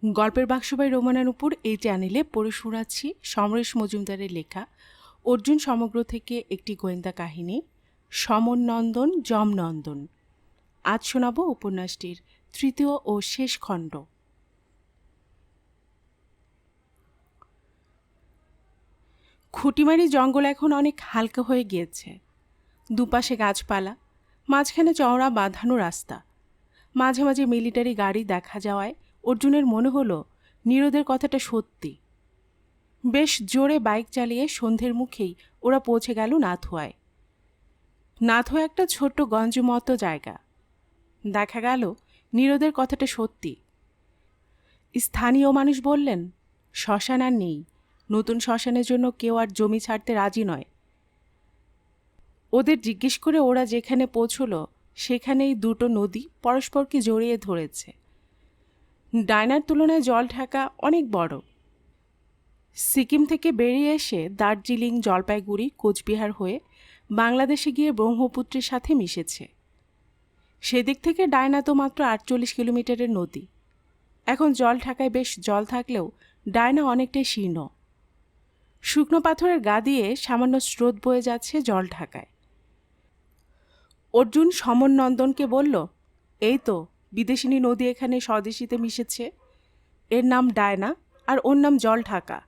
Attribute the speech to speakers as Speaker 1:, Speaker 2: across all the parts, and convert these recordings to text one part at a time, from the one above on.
Speaker 1: গল্পের বাক্স বাই রোমানানুপুর এই চ্যানেলে পড়ে শোনাচ্ছি সমরেশ মজুমদারের লেখা অর্জুন সমগ্র থেকে একটি গোয়েন্দা কাহিনী সমন নন্দন যমনন্দন। আজ শোনাব উপন্যাসটির তৃতীয় ও শেষ খণ্ড। খুঁটিমারি জঙ্গল এখন অনেক হালকা হয়ে গিয়েছে। দুপাশে গাছপালা, মাঝখানে চওড়া বাঁধানো রাস্তা। মাঝে মাঝে মিলিটারি গাড়ি দেখা যাওয়ায় অর্জুনের মনে হলো নীরদের কথাটা সত্যি। বেশ জোরে বাইক চালিয়ে সন্ধ্যের মুখেই ওরা পৌঁছে গেল নাথুয়ায়। নাথুয়া একটা ছোট্ট গঞ্জমতো জায়গা। দেখা গেল নীরদের কথাটা সত্যি। স্থানীয় মানুষ বললেন শ্মশান আর নেই, নতুন শ্মশানের জন্য কেউ আর জমি ছাড়তে রাজি নয়। ওদের জিজ্ঞেস করে ওরা যেখানে পৌঁছলো সেখানেই দুটো নদী পরস্পরকে জড়িয়ে ধরেছে। ডায়নার তুলনায় জল ঢাকা অনেক বড়। সিকিম থেকে বেরিয়ে এসে দার্জিলিং, জলপাইগুড়ি, কোচবিহার হয়ে বাংলাদেশে গিয়ে ব্রহ্মপুত্রের সাথে মিশেছে। সেদিক থেকে ডায়না তো মাত্র 48 কিলোমিটারের নদী। এখন জল ঢাকায় বেশ জল থাকলেও ডায়না অনেকটাই শীর্ণ। শুকনো পাথরের গা দিয়ে সামান্য স্রোত বয়ে যাচ্ছে জল ঢাকায়। অর্জুন সমন নন্দনকে বলল, এই তো বিদেশিনী নদী এখানে স্বদেশীতে মিশেছে। এর নাম ডায়না আর ওর নাম জল ঢাকা।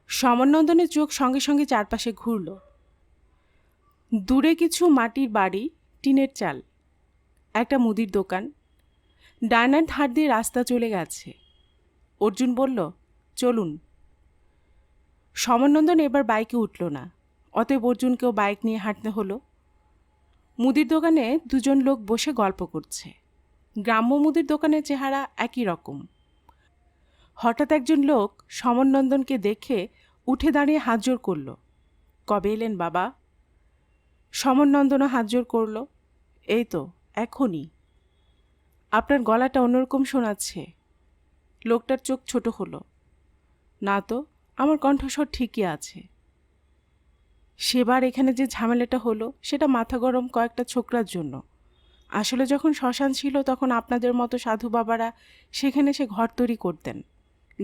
Speaker 1: সমনন্দনের চোখ সঙ্গে সঙ্গে চারপাশে ঘুরল। দূরে কিছু মাটির বাড়ি, টিনের চাল, একটা মুদির দোকান। ডায়নার ধার দিয়ে রাস্তা চলে গেছে। অর্জুন বলল, চলুন। সমনন্দন এবার বাইকে উঠল না, অতএব অর্জুনকেও বাইক নিয়ে হাঁটতে হলো। মুদির দোকানে দুজন লোক বসে গল্প করছে। গ্রাম্য মুদির দোকানের চেহারা একই রকম। হঠাৎ একজন লোক সমনন্দনকে দেখে উঠে দাঁড়িয়ে হাতজোড় করল। কবে এলেন বাবা? সমনন্দনও হাতজোড় করল। এই তো এখনই। আপনার গলাটা অন্যরকম শোনাচ্ছে। লোকটার চোখ ছোট হলো। না তো, আমার কণ্ঠস্বর ঠিকই আছে। সেবার এখানে যে ঝামেলাটা হলো সেটা মাথা গরম কয়েকটা ছোকরার জন্য। আসলে যখন শ্মশান ছিল তখন আপনাদের মতো সাধু বাবারা সেখানে সে ঘর তৈরি করতেন,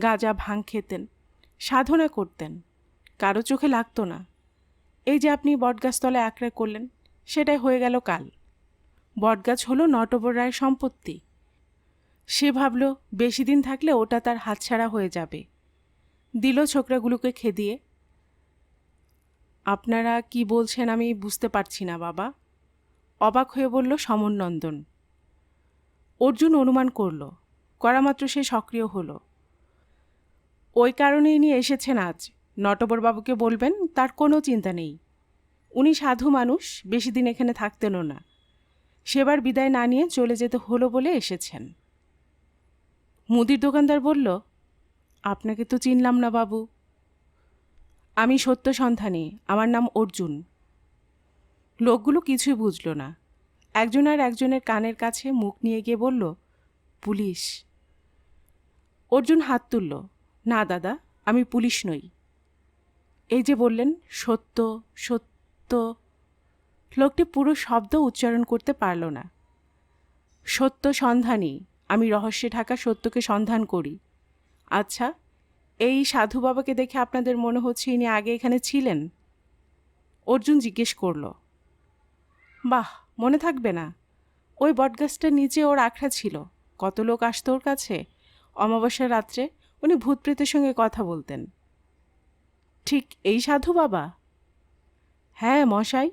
Speaker 1: গাঁজা ভাং খেতেন, সাধনা করতেন। কারো চোখে লাগতো না। এই যে আপনি বটগাছতলায় আঁকড়ে করলেন, সেটাই হয়ে গেল কাল। বটগাছ হলো নটবর রায়ের সম্পত্তি। সে ভাবল বেশি দিন থাকলে ওটা তার হাতছাড়া হয়ে যাবে। দিল ছোকরাগুলোকে খেদিয়ে। আপনারা কি বলছেন আমি বুঝতে পারছি না বাবা, অবাক হয়ে বলল সমনন্দন। অর্জুন অনুমান করল, করা মাত্র সে সক্রিয় হলো। ওই কারণেই নিয়ে এসেছেন আজ। নটবরবাবুকে বলবেন তার কোনো চিন্তা নেই। উনি সাধু মানুষ, বেশি দিন এখানে থাকতেনও না। সেবার বিদায় না নিয়ে চলে যেতে হলো বলে এসেছেন। মুদির দোকানদার বলল, আপনাকে তো চিনলাম না বাবু। আমি সত্য সন্ধানী, আমার নাম অর্জুন। লোকগুলো কিছুই বুঝল না। একজন আর একজনের কানের কাছে মুখ নিয়ে গিয়ে বলল, পুলিশ। অর্জুন হাত তুলল, না দাদা, আমি পুলিশ নই। এই যে বললেন সত্য সত্য, লোকটি পুরো শব্দ উচ্চারণ করতে পারল না। সত্য সন্ধানী, আমি রহস্যে ঢাকা সত্যকে সন্ধান করি। আচ্ছা, এই সাধু বাবাকে দেখে আপনাদের মনে হচ্ছে ইনি আগে এখানে ছিলেন? অর্জুন জিজ্ঞেস করল। বাহ, মনে থাকবে না? ওই বটগাছটার নিচে ওর আখড়া ছিল। কত লোক আসতো ওর কাছে। অমাবস্যার রাত্রে উনি ভূতপ্রেতের সঙ্গে কথা বলতেন। ঠিক এই সাধু বাবা? হ্যাঁ মশাই,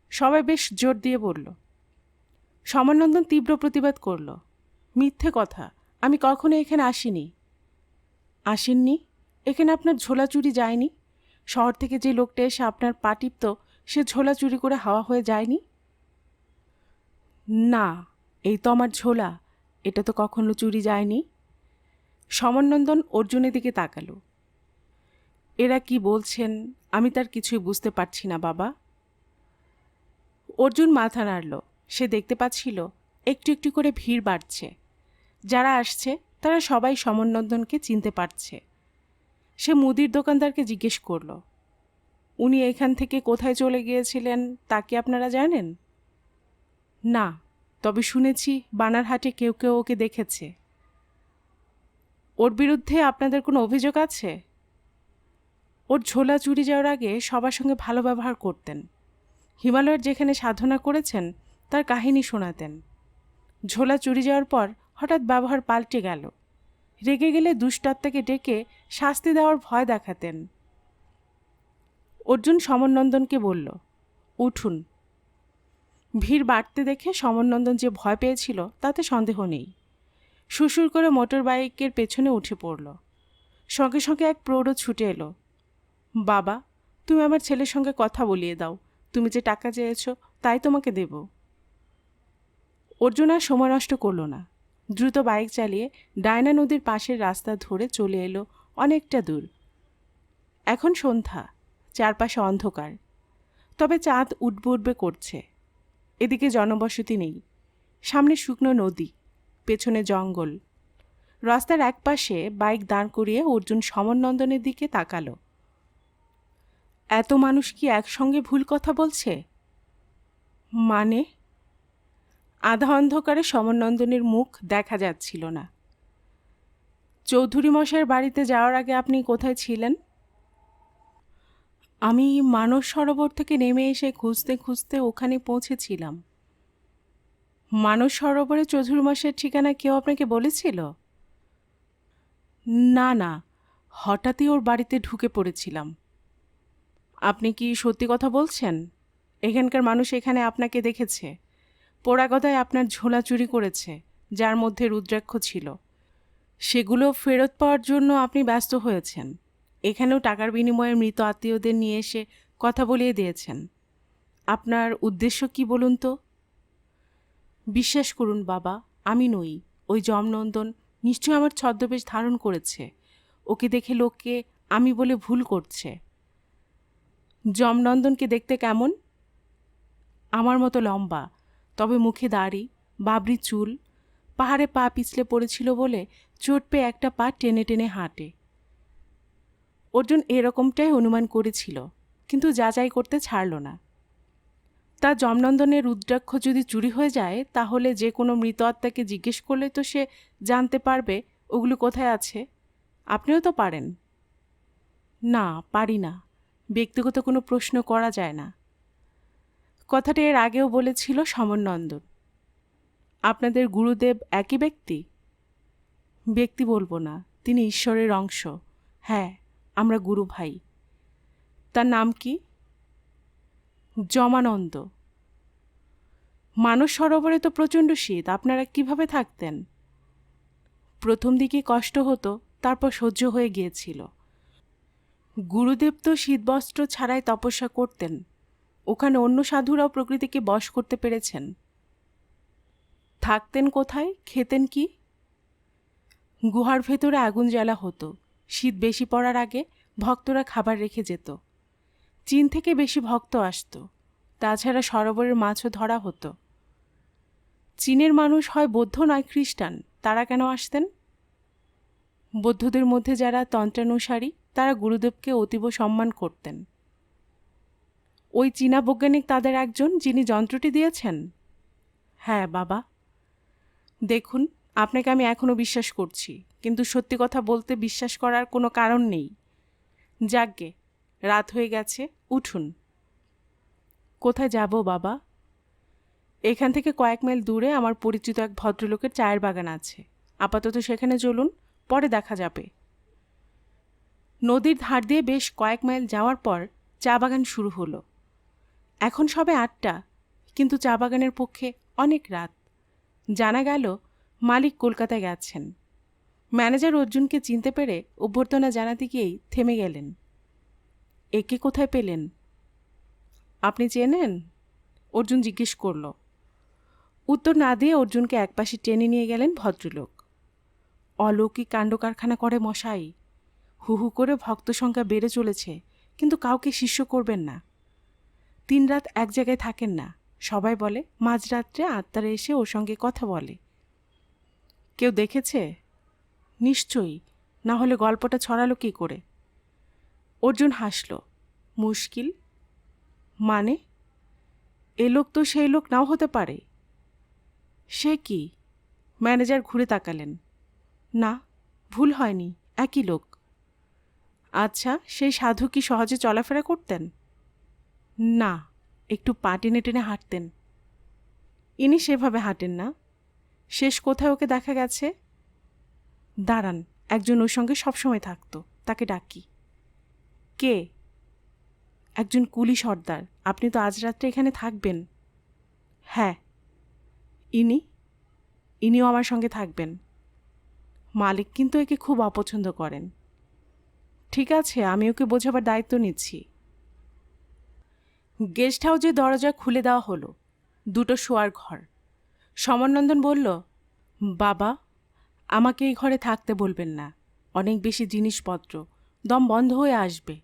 Speaker 1: সবাই বেশ জোর দিয়ে বলল। সমনন্দন তীব্র প্রতিবাদ করল, মিথ্যে কথা, আমি কখনো এখানে আসিনি। আসেননি? এখানে আপনার ঝোলা চুরি যায়নি? শহর থেকে যে লোকটা এসে আপনার পা টিপত, সে ঝোলা চুরি করে হাওয়া হয়ে যায়নি? না, এই তো আমার ঝোলা, এটা তো কখনো চুরি যায়নি। সমনন্দন অর্জুনের দিকে তাকালো। এরা কি বলছেন আমি তার কিছুই বুঝতে পারছি না বাবা। অর্জুন মাথা নাড়ল। সে দেখতে পাচ্ছিল একটু একটু করে ভিড় বাড়ছে। যারা আসছে তারা সবাই সমনন্দনকে চিনতে পারছে। সে মুদির দোকানদারকে জিজ্ঞেস করল, উনি এখান থেকে কোথায় চলে গিয়েছিলেন তা কি আপনারা জানেন? না, তবে শুনেছি বানারহাটে কেউ কেউ ওকে দেখেছে। ওর বিরুদ্ধে আপনাদের কোনো অভিযোগ আছে? ওর ঝোলা চুরি যাওয়ার আগে সবার সঙ্গে ভালো ব্যবহার করতেন। হিমালয়ের যেখানে সাধনা করেছেন তার কাহিনী শোনাতেন। ঝোলা চুরি যাওয়ার পর হঠাৎ ব্যবহার পাল্টে গেল। রেগে গেলে দুষ্টাত্মাকে ডেকে শাস্তি দেওয়ার ভয় দেখাতেন। অর্জুন সমরনন্দনকে বলল, উঠুন। ভিড় বাড়তে দেখে সমরনন্দন যে ভয় পেয়েছিল তাতে সন্দেহ নেই। সুসুর করে মোটর বাইকের পেছনে উঠে পড়ল। সঙ্গে সঙ্গে এক প্রৌঢ় ছুটে এলো। বাবা, তুমি আমার ছেলের সঙ্গে কথা বলিয়ে দাও। তুমি যে টাকা চেয়েছ তাই তোমাকে দেব। অর্জুন আর সময় নষ্ট করল না। দ্রুত বাইক চালিয়ে ডায়না নদীর পাশের রাস্তা ধরে চলে এলো অনেকটা দূর। এখন সন্ধ্যা, চারপাশে অন্ধকার, তবে চাঁদ উঠবে উঠবে করছে। এদিকে জনবসতি নেই। সামনে শুকনো নদী, পেছনে জঙ্গল। রাস্তার একপাশে বাইক দাঁড় করিয়ে অর্জুন সমরনন্দনের দিকে তাকালো। এত মানুষ কি একসঙ্গে ভুল কথা বলছে? মানে? আধা অন্ধকারে সমরনন্দনের মুখ দেখা যাচ্ছিল না। চৌধুরী মশাইয়ের বাড়িতে যাওয়ার আগে আপনি কোথায় ছিলেন? আমি মানস সরোবর থেকে নেমে এসে খুঁজতে খুঁজতে ওখানে পৌঁছেছিলাম। মানস সরোবরে চৌধুরী মশাইয়ের ঠিকানা কেউ আপনাকে বলেছিল? না না, হঠাৎই ওর বাড়িতে ঢুকে পড়েছিলাম। আপনি কি সত্যি কথা বলছেন? এখানকার মানুষ এখানে আপনাকে দেখেছে। পোড়া গদায় আপনার ঝোলা চুরি করেছে, যার মধ্যে রুদ্রাক্ষ ছিল। সেগুলো ফেরত পাওয়ার জন্য আপনি ব্যস্ত হয়েছেন। এখানেও টাকার বিনিময়ে মৃত আত্মীয়দের নিয়ে এসে কথা বলিয়ে দিয়েছেন। আপনার উদ্দেশ্য কি বলুন তো? বিশ্বাস করুন বাবা, আমি নই। ওই যমনন্দন নিশ্চয়ই আমার ছদ্মবেশ ধারণ করেছে। ওকে দেখে লোককে আমি বলে ভুল করছে। যমনন্দনকে দেখতে কেমন? আমার মতো লম্বা, তবে মুখে দাড়ি, বাবরি চুল। পাহাড়ে পা পিছলে পড়েছিল বলে চোট পেয়ে একটা পা টেনে টেনে হাঁটে। অর্জুন এরকমটাই অনুমান করেছিল, কিন্তু যাচাই করতে ছাড়ল না। তা যমনন্দনের রুদ্রাক্ষ যদি চুরি হয়ে যায়, তাহলে যে কোনো মৃত আত্মাকে জিজ্ঞেস করলে তো সে জানতে পারবে ওগুলো কোথায় আছে। আপনিও তো পারেন। না, পারি না। ব্যক্তিগত কোনো প্রশ্ন করা যায় না। কথাটা এর আগেও বলেছিল সমরনন্দন। আপনাদের গুরুদেব একই ব্যক্তি? ব্যক্তি বলবো না, তিনি ঈশ্বরের অংশ। হ্যাঁ, আমরা গুরু ভাই। তার নাম কি? যমানন্দ। মানস সরোবরে তো প্রচণ্ড শীত, আপনারা কিভাবে থাকতেন? প্রথম দিকে কষ্ট হতো, তারপর সহ্য হয়ে গিয়েছিল। গুরুদেব তো শীতবস্ত্র ছাড়াই তপস্যা করতেন। ওখানে অন্য সাধুরাও প্রকৃতিকে বশ করতে পেরেছেন। থাকতেন কোথায়, খেতেন কি? গুহার ভেতরে আগুন জ্বালা হতো। শীত বেশি পড়ার আগে ভক্তরা খাবার রেখে যেত। চীন থেকে বেশি ভক্ত আসত। তাছাড়া সরোবরের মাছও ধরা হতো। চীনের মানুষ হয় বৌদ্ধ নয় খ্রিস্টান, তারা কেন আসতেন? বৌদ্ধদের মধ্যে যারা তন্ত্রানুসারী তারা গুরুদেবকে অতীব সম্মান করতেন। ওই চীনা বৈজ্ঞানিক তাদের একজন, যিনি যন্ত্রটি দিয়েছেন? হ্যাঁ বাবা। দেখুন, আপনাকে আমি এখনও বিশ্বাস করছি, কিন্তু সত্যি কথা বলতে বিশ্বাস করার কোনো কারণ নেই। যাকগে, রাত হয়ে গেছে, উঠুন। কোথায় যাব বাবা? এখান থেকে কয়েক মাইল দূরে আমার পরিচিত এক ভদ্রলোকের চায়ের বাগান আছে। আপাতত সেখানে চলুন, পরে দেখা যাবে। নদীর ধার দিয়ে বেশ কয়েক মাইল যাওয়ার পর চা বাগান শুরু হলো। এখন সবে 8টা, কিন্তু চা বাগানের পক্ষে অনেক রাত। জানা গেল মালিক কলকাতায় গেছেন। ম্যানেজার অর্জুনকে চিনতে পেরে অভ্যর্থনা জানাতে গিয়েই থেমে গেলেন। একে কোথায় পেলেন? আপনি চেনেন? অর্জুন জিজ্ঞেস করল। উত্তর না দিয়ে অর্জুনকে একপাশে টেনে নিয়ে গেলেন ভদ্রলোক। অলৌকিক কাণ্ডকারখানা করে মশাই। হু হু করে ভক্ত সংখ্যা বেড়ে চলেছে, কিন্তু কাউকে শিষ্য করবেন না। 3 রাত এক জায়গায় থাকেন না। সবাই বলে মাঝরাত্রে আত্মারা এসে ওর সঙ্গে কথা বলে। কেউ দেখেছে? নিশ্চয়ই, না হলে গল্পটা ছড়ালো কী করে? অর্জুন হাসল। মুশকিল? মানে? এ লোক তো সেই লোক নাও হতে পারে। সে কি? ম্যানেজার ঘুরে তাকালেন। না, ভুল হয়নি, একই লোক। আচ্ছা, সেই সাধু কি সহজে চলাফেরা করতেন? না, একটু পা টেনে টেনে হাঁটতেন। ইনি সেভাবে হাঁটেন না। শেষ কোথায় ওকে দেখা গেছে? দাঁড়ান, একজন ওর সঙ্গে সবসময় থাকতো, তাকে ডাকি। কে? একজন কুলি সর্দার। আপনি তো আজ রাত্রে এখানে থাকবেন। হ্যাঁ। ইনিও আমার সঙ্গে থাকবেন। মালিক কিন্তু একে খুব অপছন্দ করেন। ঠিক আছে, আমি ওকে বোঝাবার দায়িত্ব নিচ্ছি। গেস্ট হাউসের দরজা খুলে দেওয়া হলো। দুটো শোয়ার ঘর। সমরনন্দন বলল, বাবা, আমাকে এই ঘরে থাকতে বলবেন না। অনেক বেশি জিনিসপত্র, দম বন্ধ হয়ে আসবে।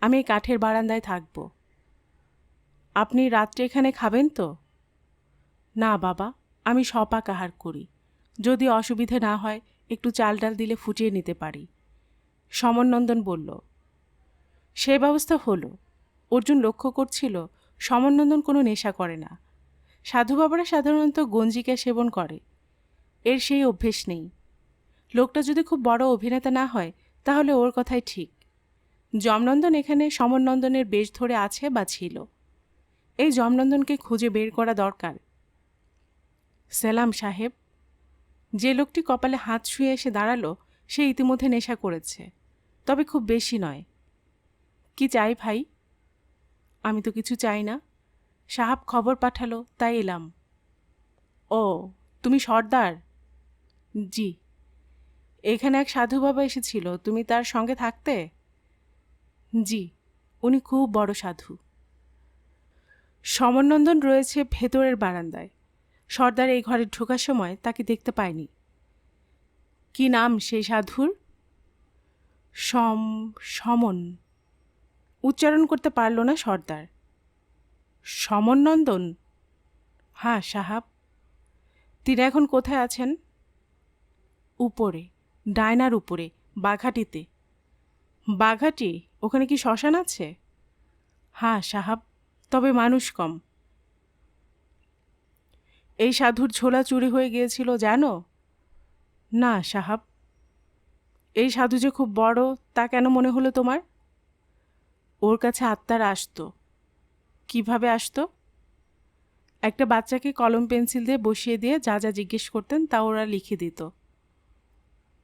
Speaker 1: আমি এই কাঠের বারান্দায় থাকব। আপনি রাত্রে এখানে খাবেন তো? না বাবা, আমি সপাক আহার করি। যদি অসুবিধে না হয় একটু চাল ডাল দিলে ফুটিয়ে নিতে পারি। সমরনন্দন বলল। সে ব্যবস্থা হলো। অর্জুন লক্ষ্য করছিল সমরনন্দন কোনো নেশা করে না। সাধু বাবারা সাধারণত গঞ্জিকা সেবন করে, এর সেই অভ্যেস নেই। লোকটা যদি খুব বড় অভিনেতা না হয় তাহলে ওর কথাই ঠিক। যমনন্দন এখানে সমরনন্দনের বেশ ধরে আছে বা ছিল। এই যমনন্দনকে খুঁজে বের করা দরকার। সেলাম সাহেব। যে লোকটি কপালে হাত শুয়ে এসে দাঁড়ালো সে ইতিমধ্যে নেশা করেছে, তবে খুব বেশি নয়। কি চাই ভাই? আমি তো কিছু চাই না, সাহাব খবর পাঠালো তাই এলাম। ও, তুমি সর্দার? জি। এখানে এক সাধু বাবা এসেছিল, তুমি তার সঙ্গে থাকতে? জি, উনি খুব বড় সাধু। সমরনন্দন রয়েছে ভেতরের বারান্দায়। সর্দার এই ঘরে ঢোকার সময় তাকে দেখতে পায়নি। কি নাম সেই সাধুর? সমন। উচ্চারণ করতে পারল না সর্দার। সমরনন্দন? হ্যাঁ সাহাব। তিনি এখন কোথায় আছেন? উপরে, ডায়নার উপরে, বাঘাটিতে। বাঘাটি? ওখানে কি শ্মশান আছে? হ্যাঁ সাহাব, তবে মানুষ কম। এই সাধুর ঝোলা চুরি হয়ে গিয়েছিল জানো? না সাহাব। এই সাধু যে খুব বড় তা কেন মনে হলো তোমার? ওর কাছে আত্মারা আসতো। কিভাবে আসতো? একটা বাচ্চাকে কলম পেন্সিল দিয়ে বসিয়ে দিয়ে যা যা জিজ্ঞেস করতেন তা ওরা লিখে দিত।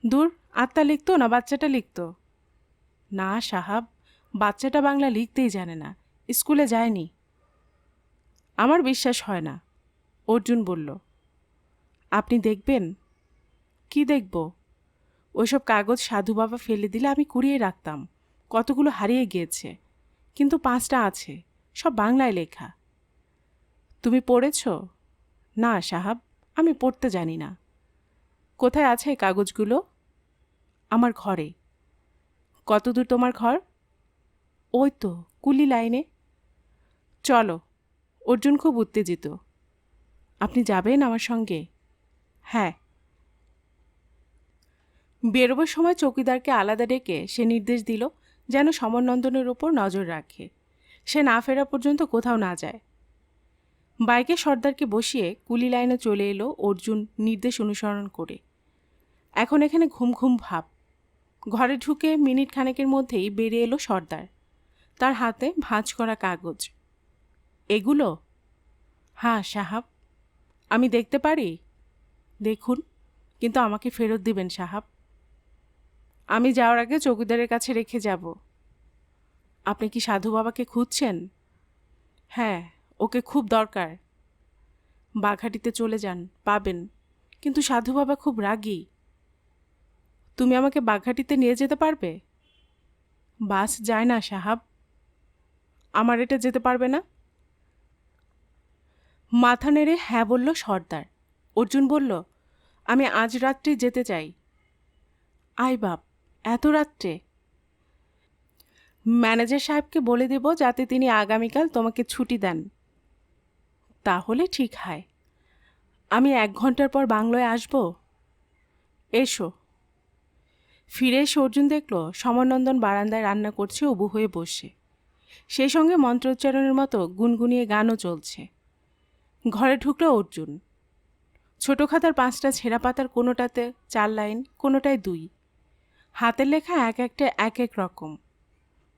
Speaker 1: দূর, আত্মা লিখতো না বাচ্চাটা লিখতো? না সাহাব, বাচ্চাটা বাংলা লিখতেই জানে না, স্কুলে যায়নি। আমার বিশ্বাস হয় না, অর্জুন বলল। আপনি দেখবেন? কি দেখব? ওইসব কাগজ সাধু বাবা ফেলে দিলে আমি কুড়িয়ে রাখতাম। কতগুলো হারিয়ে গিয়েছে, কিন্তু 5টা আছে, সব বাংলায় লেখা। তুমি পড়েছ? না সাহাব, আমি পড়তে জানি না। কোথায় আছে কাগজগুলো? আমার ঘরে। কতদূর তোমার ঘর? ওই তো কুলি লাইনে। চলো। অর্জুন খুব উত্তেজিত। আপনি যাবেন আমার সঙ্গে? হ্যাঁ। বেরোবার সময় চৌকিদারকে আলাদা ডেকে সে নির্দেশ দিল যেন সমরনন্দনের ওপর নজর রাখে, সে না ফেরা পর্যন্ত কোথাও না যায়। বাইকে সর্দারকে বসিয়ে কুলি লাইনে চলে এলো অর্জুন নির্দেশ অনুসরণ করে। এখন এখানে ঘুম ঘুম ভাব। ঘরে ঢুকে মিনিট খানেকের মধ্যেই বেরিয়ে এলো সর্দার, তার হাতে ভাঁজ করা কাগজ। এগুলো? হ্যাঁ সাহাব। আমি দেখতে পারি? দেখুন, কিন্তু আমাকে ফেরত দিবেন সাহাব। আমি যাওয়ার আগে চৌকিদারের কাছে রেখে যাব। আপনি কি সাধু বাবাকে খুঁজছেন? হ্যাঁ, ওকে খুব দরকার। বাঘাটিতে চলে যান, পাবেন, কিন্তু সাধু বাবা খুব রাগী। তুমি আমাকে বাঘাটিতে নিয়ে যেতে পারবে? বাস যায় না সাহাব। আমার এটা যেতে পারবে না? মাথা নেড়ে হ্যাঁ বলল সর্দার। অর্জুন বলল, আমি আজ রাত্রে যেতে চাই। আই বাপ, এত রাত্রে? ম্যানেজার সাহেবকে বলে দেব যাতে তিনি আগামীকাল তোমাকে ছুটি দেন। তাহলে ঠিক হয়। আমি 1 ঘন্টার পর বাংলোয় আসব? এসো। ফিরে এসে অর্জুন দেখল সমরনন্দন বারান্দায় রান্না করছে উবু হয়ে বসে। সেই সঙ্গে মন্ত্রোচ্চারণের মতো গুনগুনিয়ে গানও চলছে। ঘরে ঢুকল অর্জুন। ছোটো খাতার 5টা ছেঁড়া পাতার কোনোটাতে 4 লাইন, কোনোটায় 2। হাতের লেখা এক একটা এক এক রকম।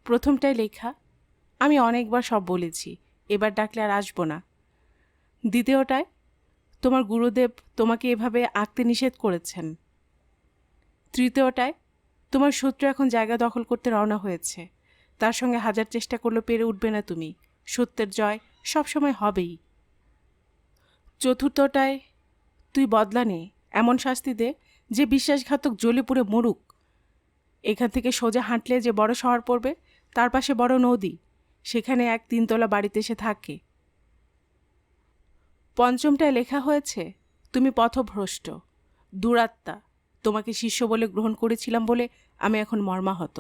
Speaker 1: প্রথমটায় লেখা, আমি অনেকবার সব বলেছি, এবার ডাকলে আর আসবো না। দ্বিতীয়টায়, তোমার গুরুদেব তোমাকে এভাবে আঁকতে নিষেধ করেছেন। তৃতীয়টায়, তোমার শত্রু এখন জায়গা দখল করতে রওনা হয়েছে, তার সঙ্গে হাজার চেষ্টা করলেও পেরে উঠবে না তুমি, সত্যের জয় সবসময় হবেই। চতুর্থটায়, তুই বদলা নে, এমন শাস্তি দে যে বিশ্বাসঘাতক জ্বলে পুড়ে মরুক। এখান থেকে সোজা হাঁটলে যে বড় শহর পড়বে, তার পাশে বড় নদী, সেখানে এক 3 তলা বাড়িতে সে থাকে। পঞ্চমটায় লেখা হয়েছে, তুমি পথভ্রষ্ট, দুরাত্মা, তোমাকে শিষ্য বলে গ্রহণ করেছিলাম বলে আমি এখন মর্মাহত।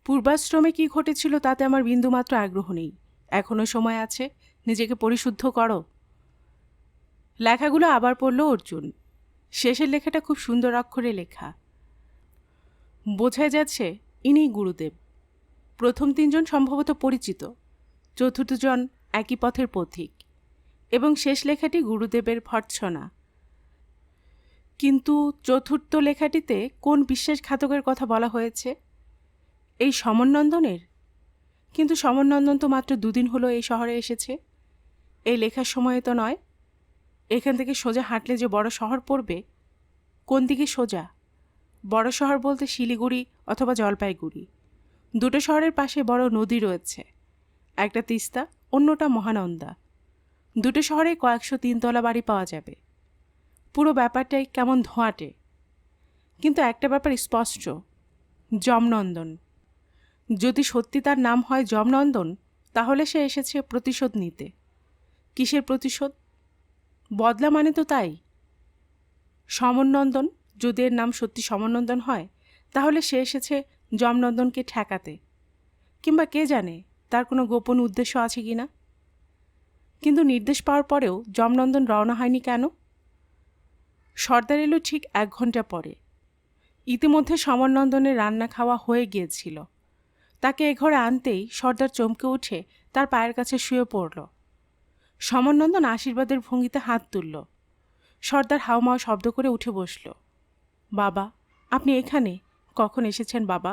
Speaker 1: পূর্বাশ্রমে কি ঘটেছিল তাতে আমার বিন্দুমাত্র আগ্রহ নেই, এখনও সময় আছে, নিজেকে পরিশুদ্ধ করো। লেখাগুলো আবার পড়ল অর্জুন। শেষের লেখাটা খুব সুন্দর অক্ষরে লেখা। বোঝাই যাচ্ছে ইনিই গুরুদেব। প্রথম 3 জন সম্ভবত পরিচিত, চতুর্থজন একই পথের পথিক, এবং শেষ লেখাটি গুরুদেবের ভর্ৎসনা। কিন্তু চতুর্থ লেখাটিতে কোন বিশ্বাসঘাতকের কথা বলা হয়েছে? এই সমরনন্দনের? কিন্তু সমরনন্দন তো মাত্র 2 দিন হলো এই শহরে এসেছে, এই লেখার সময়ে তো নয়। এখান থেকে সোজা হাঁটলে যে বড় শহর পড়বে, কোন দিকে সোজা? বড় শহর বলতে শিলিগুড়ি অথবা জলপাইগুড়ি। 2টো শহরের পাশে বড় নদী রয়েছে, একটা তিস্তা, অন্যটা মহানন্দা। 2টো শহরে কয়েকশো 3 তলা বাড়ি পাওয়া যাবে। পুরো ব্যাপারটাই কেমন ধোঁয়াটে। কিন্তু একটা ব্যাপার স্পষ্ট, যমনন্দন। যদি সত্যি তার নাম হয় যমনন্দন, তাহলে সে এসেছে প্রতিশোধ নিতে। কিসের প্রতিশোধ? বদলা মানে তো তাই। সমরনন্দন, যদি এর নাম সত্যি সমরনন্দন হয়, তাহলে সে এসেছে যমনন্দনকে ঠেকাতে, কিংবা কে জানে তার কোনো গোপন উদ্দেশ্য আছে কি না। কিন্তু নির্দেশ পাওয়ার পরেও যমনন্দন রওনা হয়নি কেন? সর্দার এলো ঠিক 1 ঘন্টা পরে। ইতিমধ্যে সমরনন্দনের রান্না খাওয়া হয়ে গিয়েছিল। তাকে এ ঘরে আনতেই সর্দার চমকে উঠে তার পায়ের কাছে শুয়ে পড়ল। সমরনন্দন আশীর্বাদের ভঙ্গিতে হাত তুলল। সর্দার হাউমাউ শব্দ করে উঠে বসল। বাবা, আপনি এখানে কখন এসেছেন বাবা?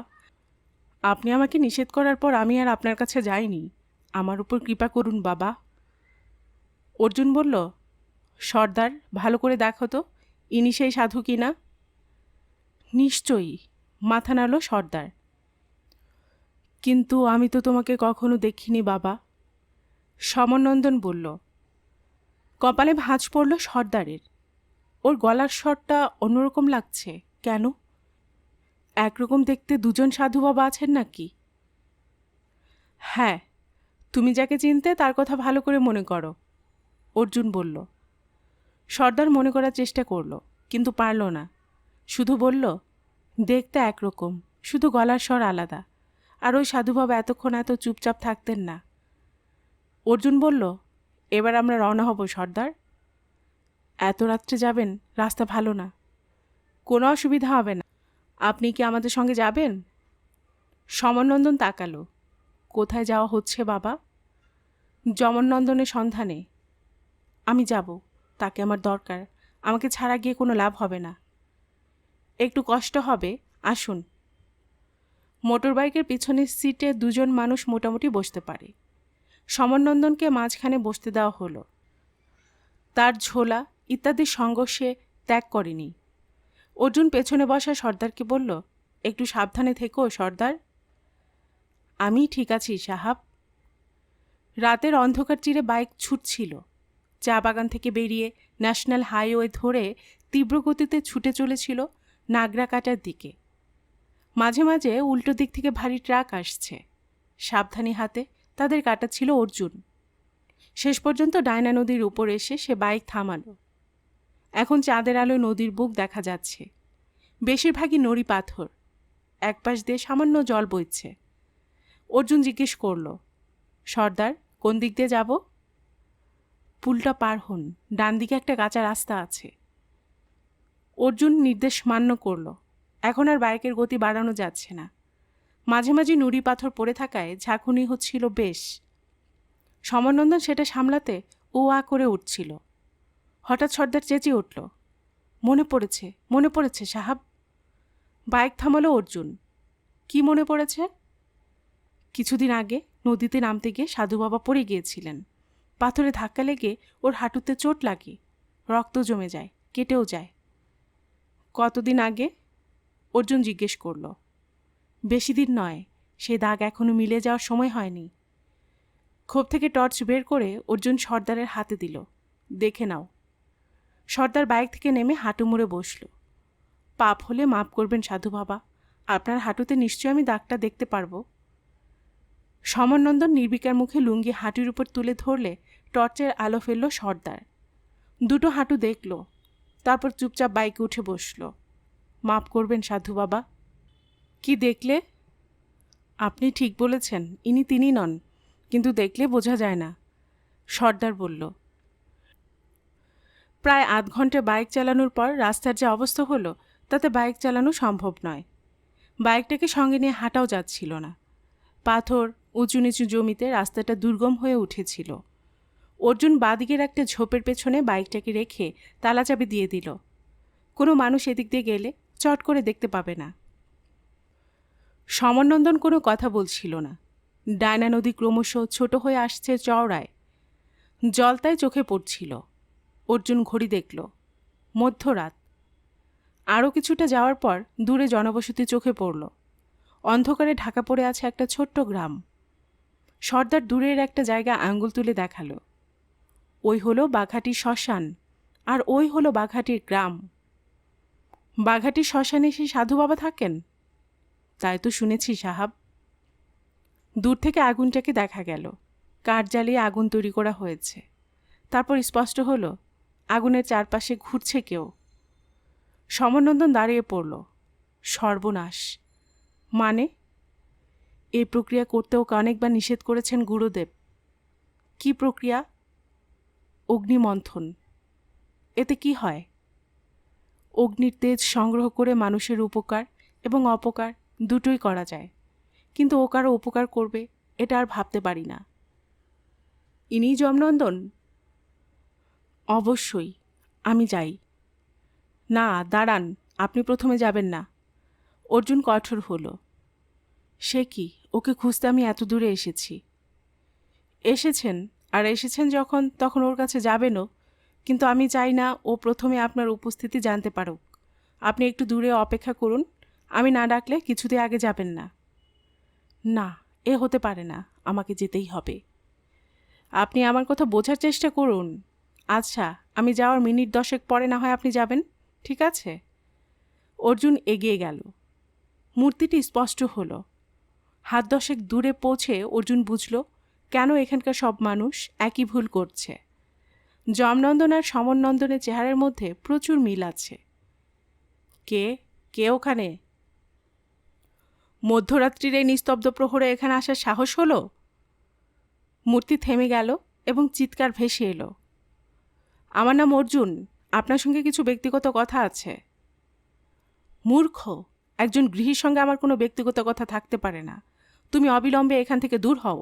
Speaker 1: আপনি আমাকে নিষেধ করার পর আমি আর আপনার কাছে যাইনি, আমার উপর কৃপা করুন বাবা। অর্জুন বলল, সর্দার, ভালো করে দেখো তো ইনি সেই সাধু কিনা। নিশ্চয়ই, মাথা নাড়ল সর্দার। কিন্তু আমি তো তোমাকে কখনো দেখিনি বাবা। সমরনন্দন বলল। কপালে ভাঁজ পড়ল সর্দারের। ওর গলার স্বরটা অন্যরকম লাগছে কেন? একরকম দেখতে 2 জন সাধু বাবা আছেন নাকি? হ্যাঁ, তুমি যাকে চিনতে তার কথা ভালো করে মনে করো, অর্জুন বলল। সর্দার মনে করার চেষ্টা করল, কিন্তু পারল না। শুধু বলল, দেখতে একরকম, শুধু গলার স্বর আলাদা। আর ওই সাধু বাবা এতক্ষণ এত চুপচাপ থাকতেন না। অর্জুন বলল, এবার আমরা রওনা হব সর্দার। এত রাত্রে যাবেন, রাস্তা ভালো না। কোনো অসুবিধা হবে না, আপনি কি আমাদের সঙ্গে যাবেন? সমরনন্দন তাকালো। কোথায় যাওয়া হচ্ছে বাবা? যমননন্দনের সন্ধানে। আমি যাব, তাকে আমার দরকার, আমাকে ছাড়া গিয়ে কোনো লাভ হবে না। একটু কষ্ট হবে, আসুন। মোটর বাইকের পিছনের সিটে 2 জন মানুষ মোটামুটি বসতে পারে। সমরনন্দনকে মাঝখানে বসতে দেওয়া হলো। তার ঝোলা ইত্যাদি সঙ্গ সে ত্যাগ করেনি। অর্জুন পেছনে বসা সর্দারকে বলল, একটু সাবধানে থেকো সর্দার। আমি ঠিক আছি সাহাব। রাতের অন্ধকার চিরে বাইক ছুটছিল। চা বাগান থেকে বেরিয়ে ন্যাশনাল হাইওয়ে ধরে তীব্র গতিতে ছুটে চলেছিল নাগরাকাটার দিকে। মাঝে মাঝে উল্টো দিক থেকে ভারী ট্রাক আসছে। সাবধানী হাতে তাদের কাটাচ্ছিল অর্জুন। শেষ পর্যন্ত ডায়না নদীর উপর এসে সে বাইক থামালো। এখন চাঁদের আলোয় নদীর বুক দেখা যাচ্ছে। বেশিরভাগই নুড়ি পাথর, একপাশ দিয়ে সামান্য জল বইছে। অর্জুন জিজ্ঞেস করল, সর্দার, কোন দিক দিয়ে যাব? পুলটা পার হন, ডান দিকে একটা কাঁচা রাস্তা আছে। অর্জুন নির্দেশ মান্য করল। এখন আর বাইকের গতি বাড়ানো যাচ্ছে না। মাঝে মাঝে নুড়ি পাথর পড়ে থাকায় ঝাঁকুনি হচ্ছিল বেশ। সমরনন্দন সেটা সামলাতে ও আ করে উঠছিল। হঠাৎ সর্দার চেঁচিয়ে উঠল, মনে পড়েছে, মনে পড়েছে সাহাব। বাইক থামালো অর্জুন। কি মনে পড়েছে? কিছুদিন আগে নদীতে নামতে গিয়ে সাধু বাবা পড়ে গিয়েছিলেন। পাথরে ধাক্কা লেগে ওর হাঁটুতে চোট লাগে, রক্ত জমে যায়, কেটেও যায়। কতদিন আগে? অর্জুন জিজ্ঞেস করল। বেশি দিন নয়, সে দাগ এখনো মিলে যাওয়ার সময় হয়নি। খোপ থেকে টর্চ বের করে অর্জুন সর্দারের হাতে দিল। দেখে নাও। সর্দার বাইক থেকে নেমে হাঁটু মুড়ে বসল। পাপ হলে মাপ করবেন সাধু বাবা, আপনার হাঁটুতে নিশ্চয়ই আমি দাগটা দেখতে পারবো। সমরনন্দন নির্বিকার মুখে লুঙ্গি হাঁটুর উপর তুলে ধরলে টর্চের আলো ফেলল সর্দার। দুটো হাঁটু দেখল, তারপর চুপচাপ বাইকে উঠে বসল। মাপ করবেন সাধু বাবা। কি দেখলে? আপনি ঠিক বলেছেন, ইনি তিনি নন, কিন্তু দেখলে বোঝা যায় না, সর্দার বলল। প্রায় আধ ঘন্টা বাইক চালানোর পর রাস্তার যে অবস্থা হলো তাতে বাইক চালানো সম্ভব নয়। বাইকটাকে সঙ্গে নিয়ে হাঁটাও যাচ্ছিল না। পাথর, উঁচু নিচু জমিতে রাস্তাটা দুর্গম হয়ে উঠেছিল। অর্জুন বাদিকের একটা ঝোপের পেছনে বাইকটাকে রেখে তালাচাবি দিয়ে দিল। কোনো মানুষ এদিক দিয়ে গেলে চট করে দেখতে পাবে না। সমরনন্দন কোনো কথা বলছিল না। ডায়না নদী ক্রমশ ছোট হয়ে আসছে চওড়ায়। জলতায় চোখে পড়ছিল। অর্জুন ঘড়ি দেখল, মধ্যরাত। আরও কিছুটা যাওয়ার পর দূরে জনবসতি চোখে পড়ল। অন্ধকারে ঢাকা পড়ে আছে একটা ছোট্ট গ্রাম। সর্দার দূরের একটা জায়গা আঙ্গুল তুলে দেখালো। ওই হলো বাঘাটির শ্মশান, আর ওই হলো বাঘাটির গ্রাম। বাঘাটির শ্মশানে সেই সাধু বাবা থাকেন? তাই তো শুনেছি সাহাব। দূর থেকে আগুনটাকে দেখা গেল। কাঠ জ্বালিয়ে আগুন তৈরি করা হয়েছে। তারপর স্পষ্ট হলো আগুনের চারপাশে ঘুরছে কেউ। সমরনন্দন দাঁড়িয়ে পড়ল। সর্বনাশ! মানে? এই প্রক্রিয়া করতে ওকে অনেকবার নিষেধ করেছেন গুরুদেব। কি প্রক্রিয়া? অগ্নিমন্থন। এতে কি হয়? অগ্নির তেজ সংগ্রহ করে মানুষের উপকার এবং অপকার দুটোই করা যায়, কিন্তু ও কারো উপকার করবে এটা আর ভাবতে পারি না। ইনি যমনন্দন? অবশ্যই। আমি যাই। না, দাঁড়ান, আপনি প্রথমে যাবেন না। অর্জুন কঠোর হলো। সে কি, ওকে খুঁজতে আমি এত দূরে এসেছি। এসেছেন, আর এসেছেন যখন তখন ওর কাছে যাবেনও, কিন্তু আমি চাই না ও প্রথমে আপনার উপস্থিতি জানতে পারুক। আপনি একটু দূরে অপেক্ষা করুন, আমি না ডাকলে কিছুতে আগে যাবেন না। না, এ হতে পারে না, আমাকে যেতেই হবে। আপনি আমার কথা বোঝার চেষ্টা করুন। আচ্ছা, আমি যাওয়ার মিনিট 10 পরে না হয় আপনি যাবেন, ঠিক আছে? অর্জুন এগিয়ে গেল। মূর্তিটি স্পষ্ট হলো। হাত 10 দূরে পৌঁছে অর্জুন বুঝল কেন এখানকার সব মানুষ একই ভুল করছে। যমনন্দন আর সমরনন্দনের চেহারার মধ্যে প্রচুর মিল আছে। কে কে ওখানে? মধ্যরাত্রির এই নিস্তব্ধ প্রহরে এখানে আসার সাহস হলো? মূর্তি থেমে গেল এবং চিৎকার ভেসে এলো। আমার নাম অর্জুন, আপনার সঙ্গে কিছু ব্যক্তিগত কথা আছে। মূর্খ! একজন গৃহীর সঙ্গে আমার কোনো ব্যক্তিগত কথা থাকতে পারে না। তুমি অবিলম্বে এখান থেকে দূর হও,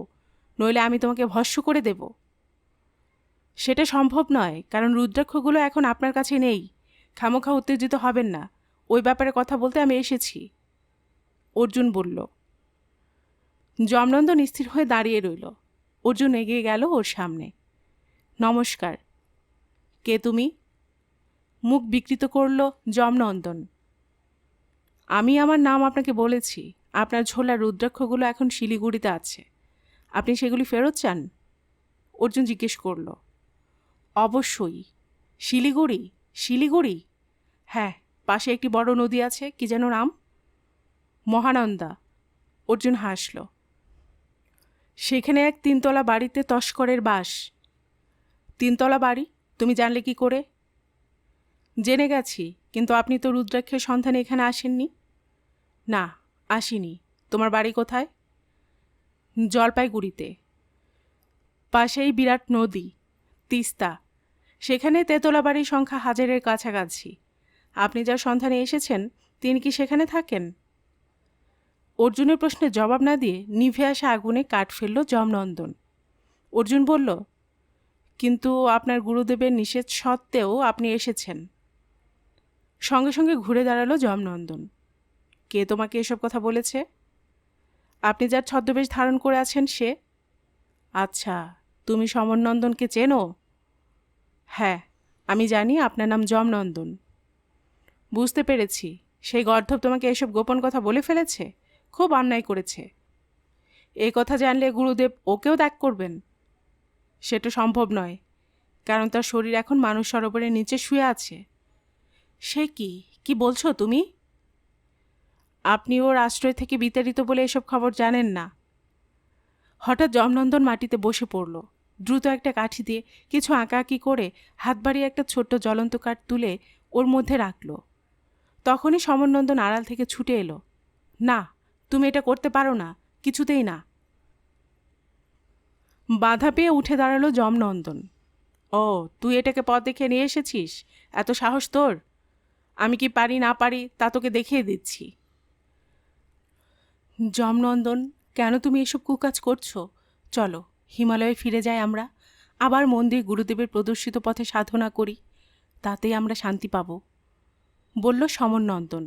Speaker 1: নইলে আমি তোমাকে ভস্ম করে দেব। সেটা সম্ভব নয়, কারণ রুদ্রাক্ষগুলো এখন আপনার কাছে নেই। খামোখা উত্তেজিত হবেন না, ওই ব্যাপারে কথা বলতে আমি এসেছি। অর্জুন বলল। যমনন্দন স্থির হয়ে দাঁড়িয়ে রইল। অর্জুন এগিয়ে গেল ওর সামনে। নমস্কার। কে তুমি? মুখ বিকৃত করল যমনন্দন। আমি আমার নাম আপনাকে বলেছি। আপনার ঝোলার রুদ্রাক্ষগুলো এখন শিলিগুড়িতে আছে। আপনি সেগুলি ফেরত চান? অর্জুন জিজ্ঞেস করল। অবশ্যই। শিলিগুড়ি? শিলিগুড়ি? হ্যাঁ, পাশে একটি বড় নদী আছে, কি যেন নাম? মহানন্দা। অর্জুন হাসল। সেখানে এক 3তলা বাড়িতে তস্করের বাস। 3তলা বাড়ি? তুমি জানলে কি করে? জেনে গেছি, কিন্তু আপনি তো রুদ্রাক্ষের সন্ধানে এখানে আসেননি। না, আসিনি। তোমার বাড়ি কোথায়? জলপাইগুড়িতে। পাশেই বিরাট নদী, তিস্তা। সেখানে তেতলা বাড়ির সংখ্যা 1000-এর কাছাকাছি। আপনি যার সন্ধানে এসেছেন তিনি কি সেখানে থাকেন? অর্জুনের প্রশ্নের জবাব না দিয়ে নিভে আসা আগুনে কাঠ ফেলল যমনন্দন। অর্জুন বলল, কিন্তু আপনার গুরুদেবের নিষেধ সত্ত্বেও আপনি এসেছেন। সঙ্গে সঙ্গে ঘুরে দাঁড়ালো যমনন্দন। কে তোমাকে এসব কথা বলেছে? আপনি যার ছদ্মবেশ ধারণ করে আছেন সে? আচ্ছা, তুমি সমরনন্দনকে চেনো? হ্যাঁ, আমি জানি আপনার নাম যমনন্দন। বুঝতে পেরেছি, সেই গর্ধব তোমাকে এসব গোপন কথা বলে ফেলেছে। খুব অন্যায় করেছে। এই কথা জানলে গুরুদেব ওকেও ত্যাগ করবেন? সেটা সম্ভব নয়, কারণ তার শরীর এখন মানুষ সরোবরের নিচে শুয়ে আছে। সে কি, কি বলছো তুমি? আপনি ওর আশ্রয় থেকে বিতাড়িত বলে এসব খবর জানেন না। হঠাৎ যমনন্দন মাটিতে বসে পড়ল। দ্রুত একটা কাঠি দিয়ে কিছু আঁকাআঁকি করে হাত বাড়িয়ে একটা ছোট্ট জ্বলন্ত কাঠ তুলে ওর মধ্যে রাখল। তখনই সমরনন্দন আড়াল থেকে ছুটে এলো। না, তুমি এটা করতে পারো না, কিছুতেই না। বাধা পেয়ে উঠে দাঁড়ালো যমনন্দন। ও, তুই এটাকে পথ দেখে নিয়ে এসেছিস? এত সাহস তোর? আমি কি পারি না পারি তা তোকে দেখিয়ে দিচ্ছি। যমনন্দন, কেন তুমি এসব কুকাজ করছো? চলো, হিমালয়ে ফিরে যাই আমরা, আবার মন্দির গুরুদেবের প্রদর্শিত পথে সাধনা করি, তাতেই আমরা শান্তি পাব, বলল সমরনন্দন।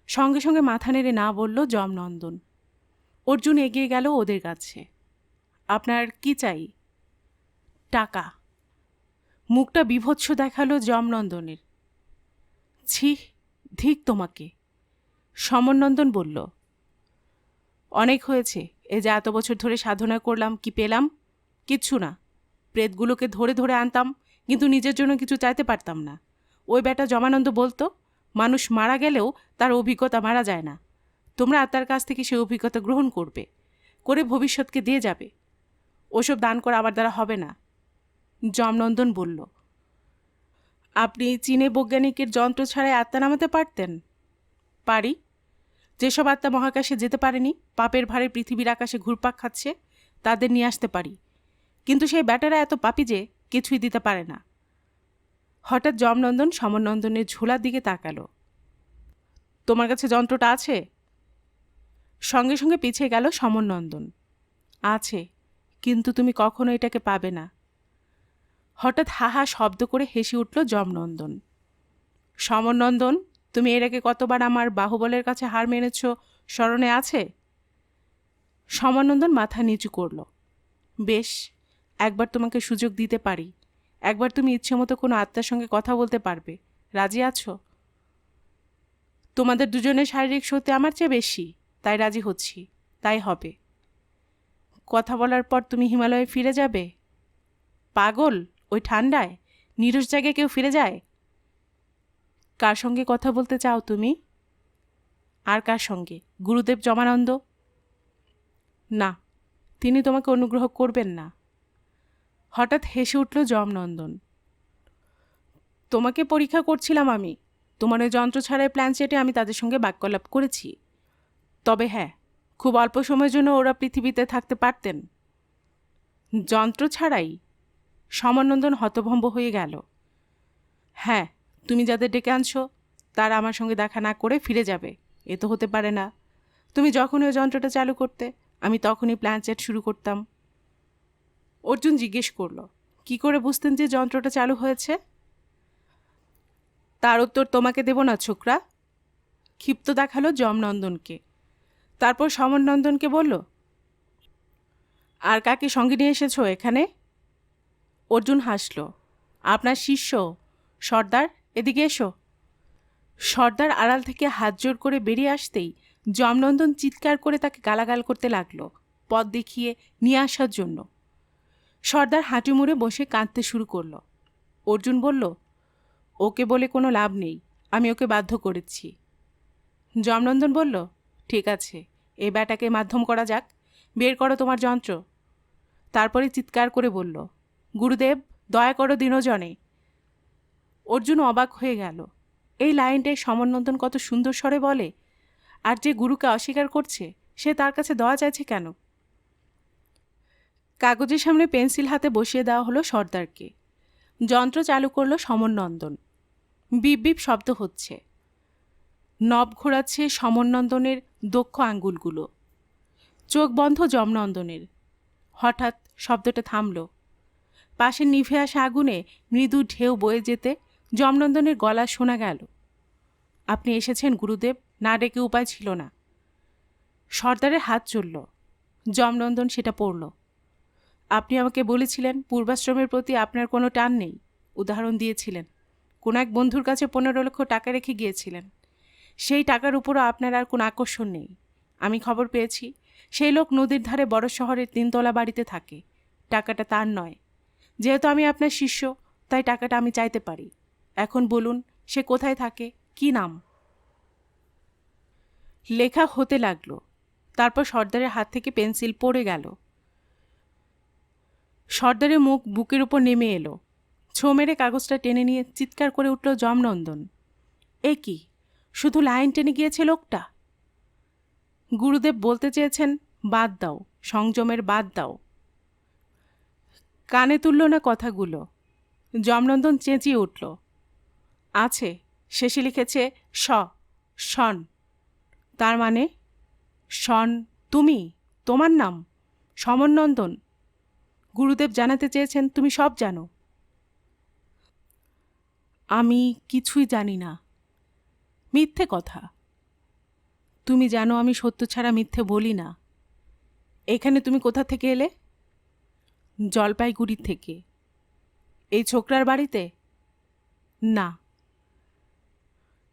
Speaker 1: সঙ্গে সঙ্গে মাথা নেড়ে না বলল যমনন্দন। অর্জুন এগিয়ে গেল ওদের কাছে। আপনার কি চাই? টাকা। মুখটা বিভৎস দেখালো যমনন্দনের। ছি, ধিক তোমাকে। সমরনন্দন বলল, অনেক হয়েছে। এ যে এত বছর ধরে সাধনা করলাম, কি পেলাম? কিচ্ছু না। প্রেতগুলোকে ধরে ধরে আনতাম, কিন্তু নিজের জন্য কিছু চাইতে পারতাম না। ওই বেটা যমানন্দ বলতো, মানুষ মারা গেলেও তার অভিজ্ঞতা মারা যায় না। তোমরা আত্মার কাছ থেকে সেই অভিজ্ঞতা গ্রহণ করবে, করে ভবিষ্যৎকে দিয়ে যাবে। ওসব দান করা আমার দ্বারা হবে না। যমনন্দন বলল, আপনি চীনে বৈজ্ঞানিকের যন্ত্র ছাড়াই আত্মা নামাতে পারতেন? পারি। যেসব আত্মা মহাকাশে যেতে পারেনি, পাপের ভারে পৃথিবীর আকাশে ঘুরপাক খাচ্ছে, তাদের নিয়ে আসতে পারি। কিন্তু সেই ব্যাটারা এত পাপী যে কিছুই দিতে পারে না। হঠাৎ যমনন্দন সমরনন্দনের ঝোলার দিকে তাকালো। তোমার কাছে যন্ত্রটা আছে? সঙ্গে সঙ্গে পিছিয়ে গেল সমরনন্দন। আছে, কিন্তু তুমি কখনো এটাকে পাবে না। হঠাৎ হাহা শব্দ করে হেসে উঠল যমনন্দন। সমরনন্দন, তুমি এর আগে কতবার আমার বাহুবলের কাছে হার মেনেছ স্মরণে আছে? সমরনন্দন মাথা নিচু করল। বেশ, একবার তোমাকে সুযোগ দিতে পারি। একবার তুমি ইচ্ছে মতো কোনো আত্মার সঙ্গে কথা বলতে পারবে। রাজি আছো? তোমাদের দুজনের শারীরিক শক্তি আমার চেয়ে বেশি, তাই রাজি হচ্ছি। তাই হবে। কথা বলার পর তুমি হিমালয়ে ফিরে যাবে? পাগল, ওই ঠান্ডায় নিরস জায়গায় কেউ ফিরে যায়? কার সঙ্গে কথা বলতে চাও তুমি? আর কার সঙ্গে? গুরুদেব যমানন্দ? না, তিনি তোমাকে অনুগ্রহ করবেন না। হঠাৎ হেসে উঠল যমনন্দন। তোমাকে পরীক্ষা করছিলাম আমি। তোমার ওই যন্ত্র ছাড়াই প্ল্যান চেটে আমি তাদের সঙ্গে বাক্যালাপ করেছি। তবে হ্যাঁ, খুব অল্প সময়ের জন্য ওরা পৃথিবীতে থাকতে পারতেন। যন্ত্র ছাড়াই? সমরনন্দন হতভম্ব হয়ে গেল। হ্যাঁ, তুমি যাদের ডেকে আনছো তারা আমার সঙ্গে দেখা না করে ফিরে যাবে, এ তো হতে পারে না। তুমি যখন ওই যন্ত্রটা চালু করতে, আমি তখনই প্ল্যান চেট শুরু করতাম। অর্জুন জিজ্ঞেস করল, কি করে বুঝতেন যে যন্ত্রটা চালু হয়েছে? তার উত্তর তোমাকে দেব না ছোকরা। ক্ষিপ্ত দেখালো যমনন্দনকে। তারপর সমরনন্দনকে বলল, আর কাকে সঙ্গে নিয়ে এসেছো এখানে? অর্জুন হাসল। আপনার শিষ্য সর্দার, এদিকে এসো। সর্দার আড়াল থেকে হাত জোর করে বেরিয়ে আসতেই যমনন্দন চিৎকার করে তাকে গালাগাল করতে লাগলো, পথ দেখিয়ে নিয়ে আসার জন্য। সর্দার হাঁটু মুড়ে বসে কাঁদতে শুরু করল। অর্জুন বলল, ওকে বলে কোনো লাভ নেই, আমি ওকে বাধ্য করেছি। যমনন্দন বলল, ঠিক আছে, এই ব্যাটাকে মাধ্যম করা যাক। বের করো তোমার যন্ত্র। তারপরে চিৎকার করে বলল, গুরুদেব, দয়া করো দিনজনে। অর্জুন অবাক হয়ে গেল। এই লাইনটায় সমরনন্দন কত সুন্দর স্বরে বলে, আর যে গুরুকে অস্বীকার করছে সে তার কাছে দয়া চাইছে কেন? কাগজের সামনে পেন্সিল হাতে বসিয়ে দেওয়া হলো সর্দারকে। যন্ত্র চালু করল সমরনন্দন। বিপ বিপ শব্দ হচ্ছে। নব ঘোরাচ্ছে সমরনন্দনের দক্ষ আঙ্গুলগুলো। চোখ বন্ধ যমনন্দনের। হঠাৎ শব্দটা থামল। পাশে নিভে আসা আগুনে মৃদু ঢেউ বয়ে যেতে যমনন্দনের গলা শোনা গেল, আপনি এসেছেন গুরুদেব, না ডেকে উপায় ছিল না। সর্দারের হাত চলল। যমনন্দন সেটা পড়ল। আপনি আমাকে বলেছিলেন পূর্বাশ্রমের প্রতি আপনার কোনো টান নেই। উদাহরণ দিয়েছিলেন কোন এক বন্ধুর কাছে 15 লক্ষ টাকা রেখে গিয়েছিলেন। সেই টাকার উপরও আপনার আর কোনো আকর্ষণ নেই। আমি খবর পেয়েছি সেই লোক নদীর ধারে বড় শহরের 3 তলা বাড়িতে থাকে। টাকাটা তার নয়। যেহেতু আমি আপনার শিষ্য, তাই টাকাটা আমি চাইতে পারি। এখন বলুন, সে কোথায় থাকে, কি নাম? লেখা হতে লাগলো। তারপর সর্দারের হাত থেকে পেন্সিল পড়ে গেল। সর্দারের মুখ বুকের উপর নেমে এলো। ছো মেরে কাগজটা টেনে নিয়ে চিৎকার করে উঠল যমনন্দন। এ কি, শুধু লাইন টেনে গিয়েছে লোকটা? গুরুদেব বলতে চেয়েছেন বাদ দাও, সংযমের বাদ দাও। কানে তুলল না কথাগুলো। যমনন্দন চেঁচিয়ে উঠল, আছে, শেষে লিখেছে শন। তার মানে শন তুমি, তোমার নাম সমরনন্দন। গুরুদেব জানাতে চেয়েছেন তুমি সব জানো। আমি কিছুই জানি না। মিথ্যে কথা। তুমি জানো আমি সত্য ছাড়া মিথ্যে বলি না। এখানে তুমি কোথা থেকে এলে? জলপাইগুড়ি থেকে। এই ছোকরার বাড়িতে? না।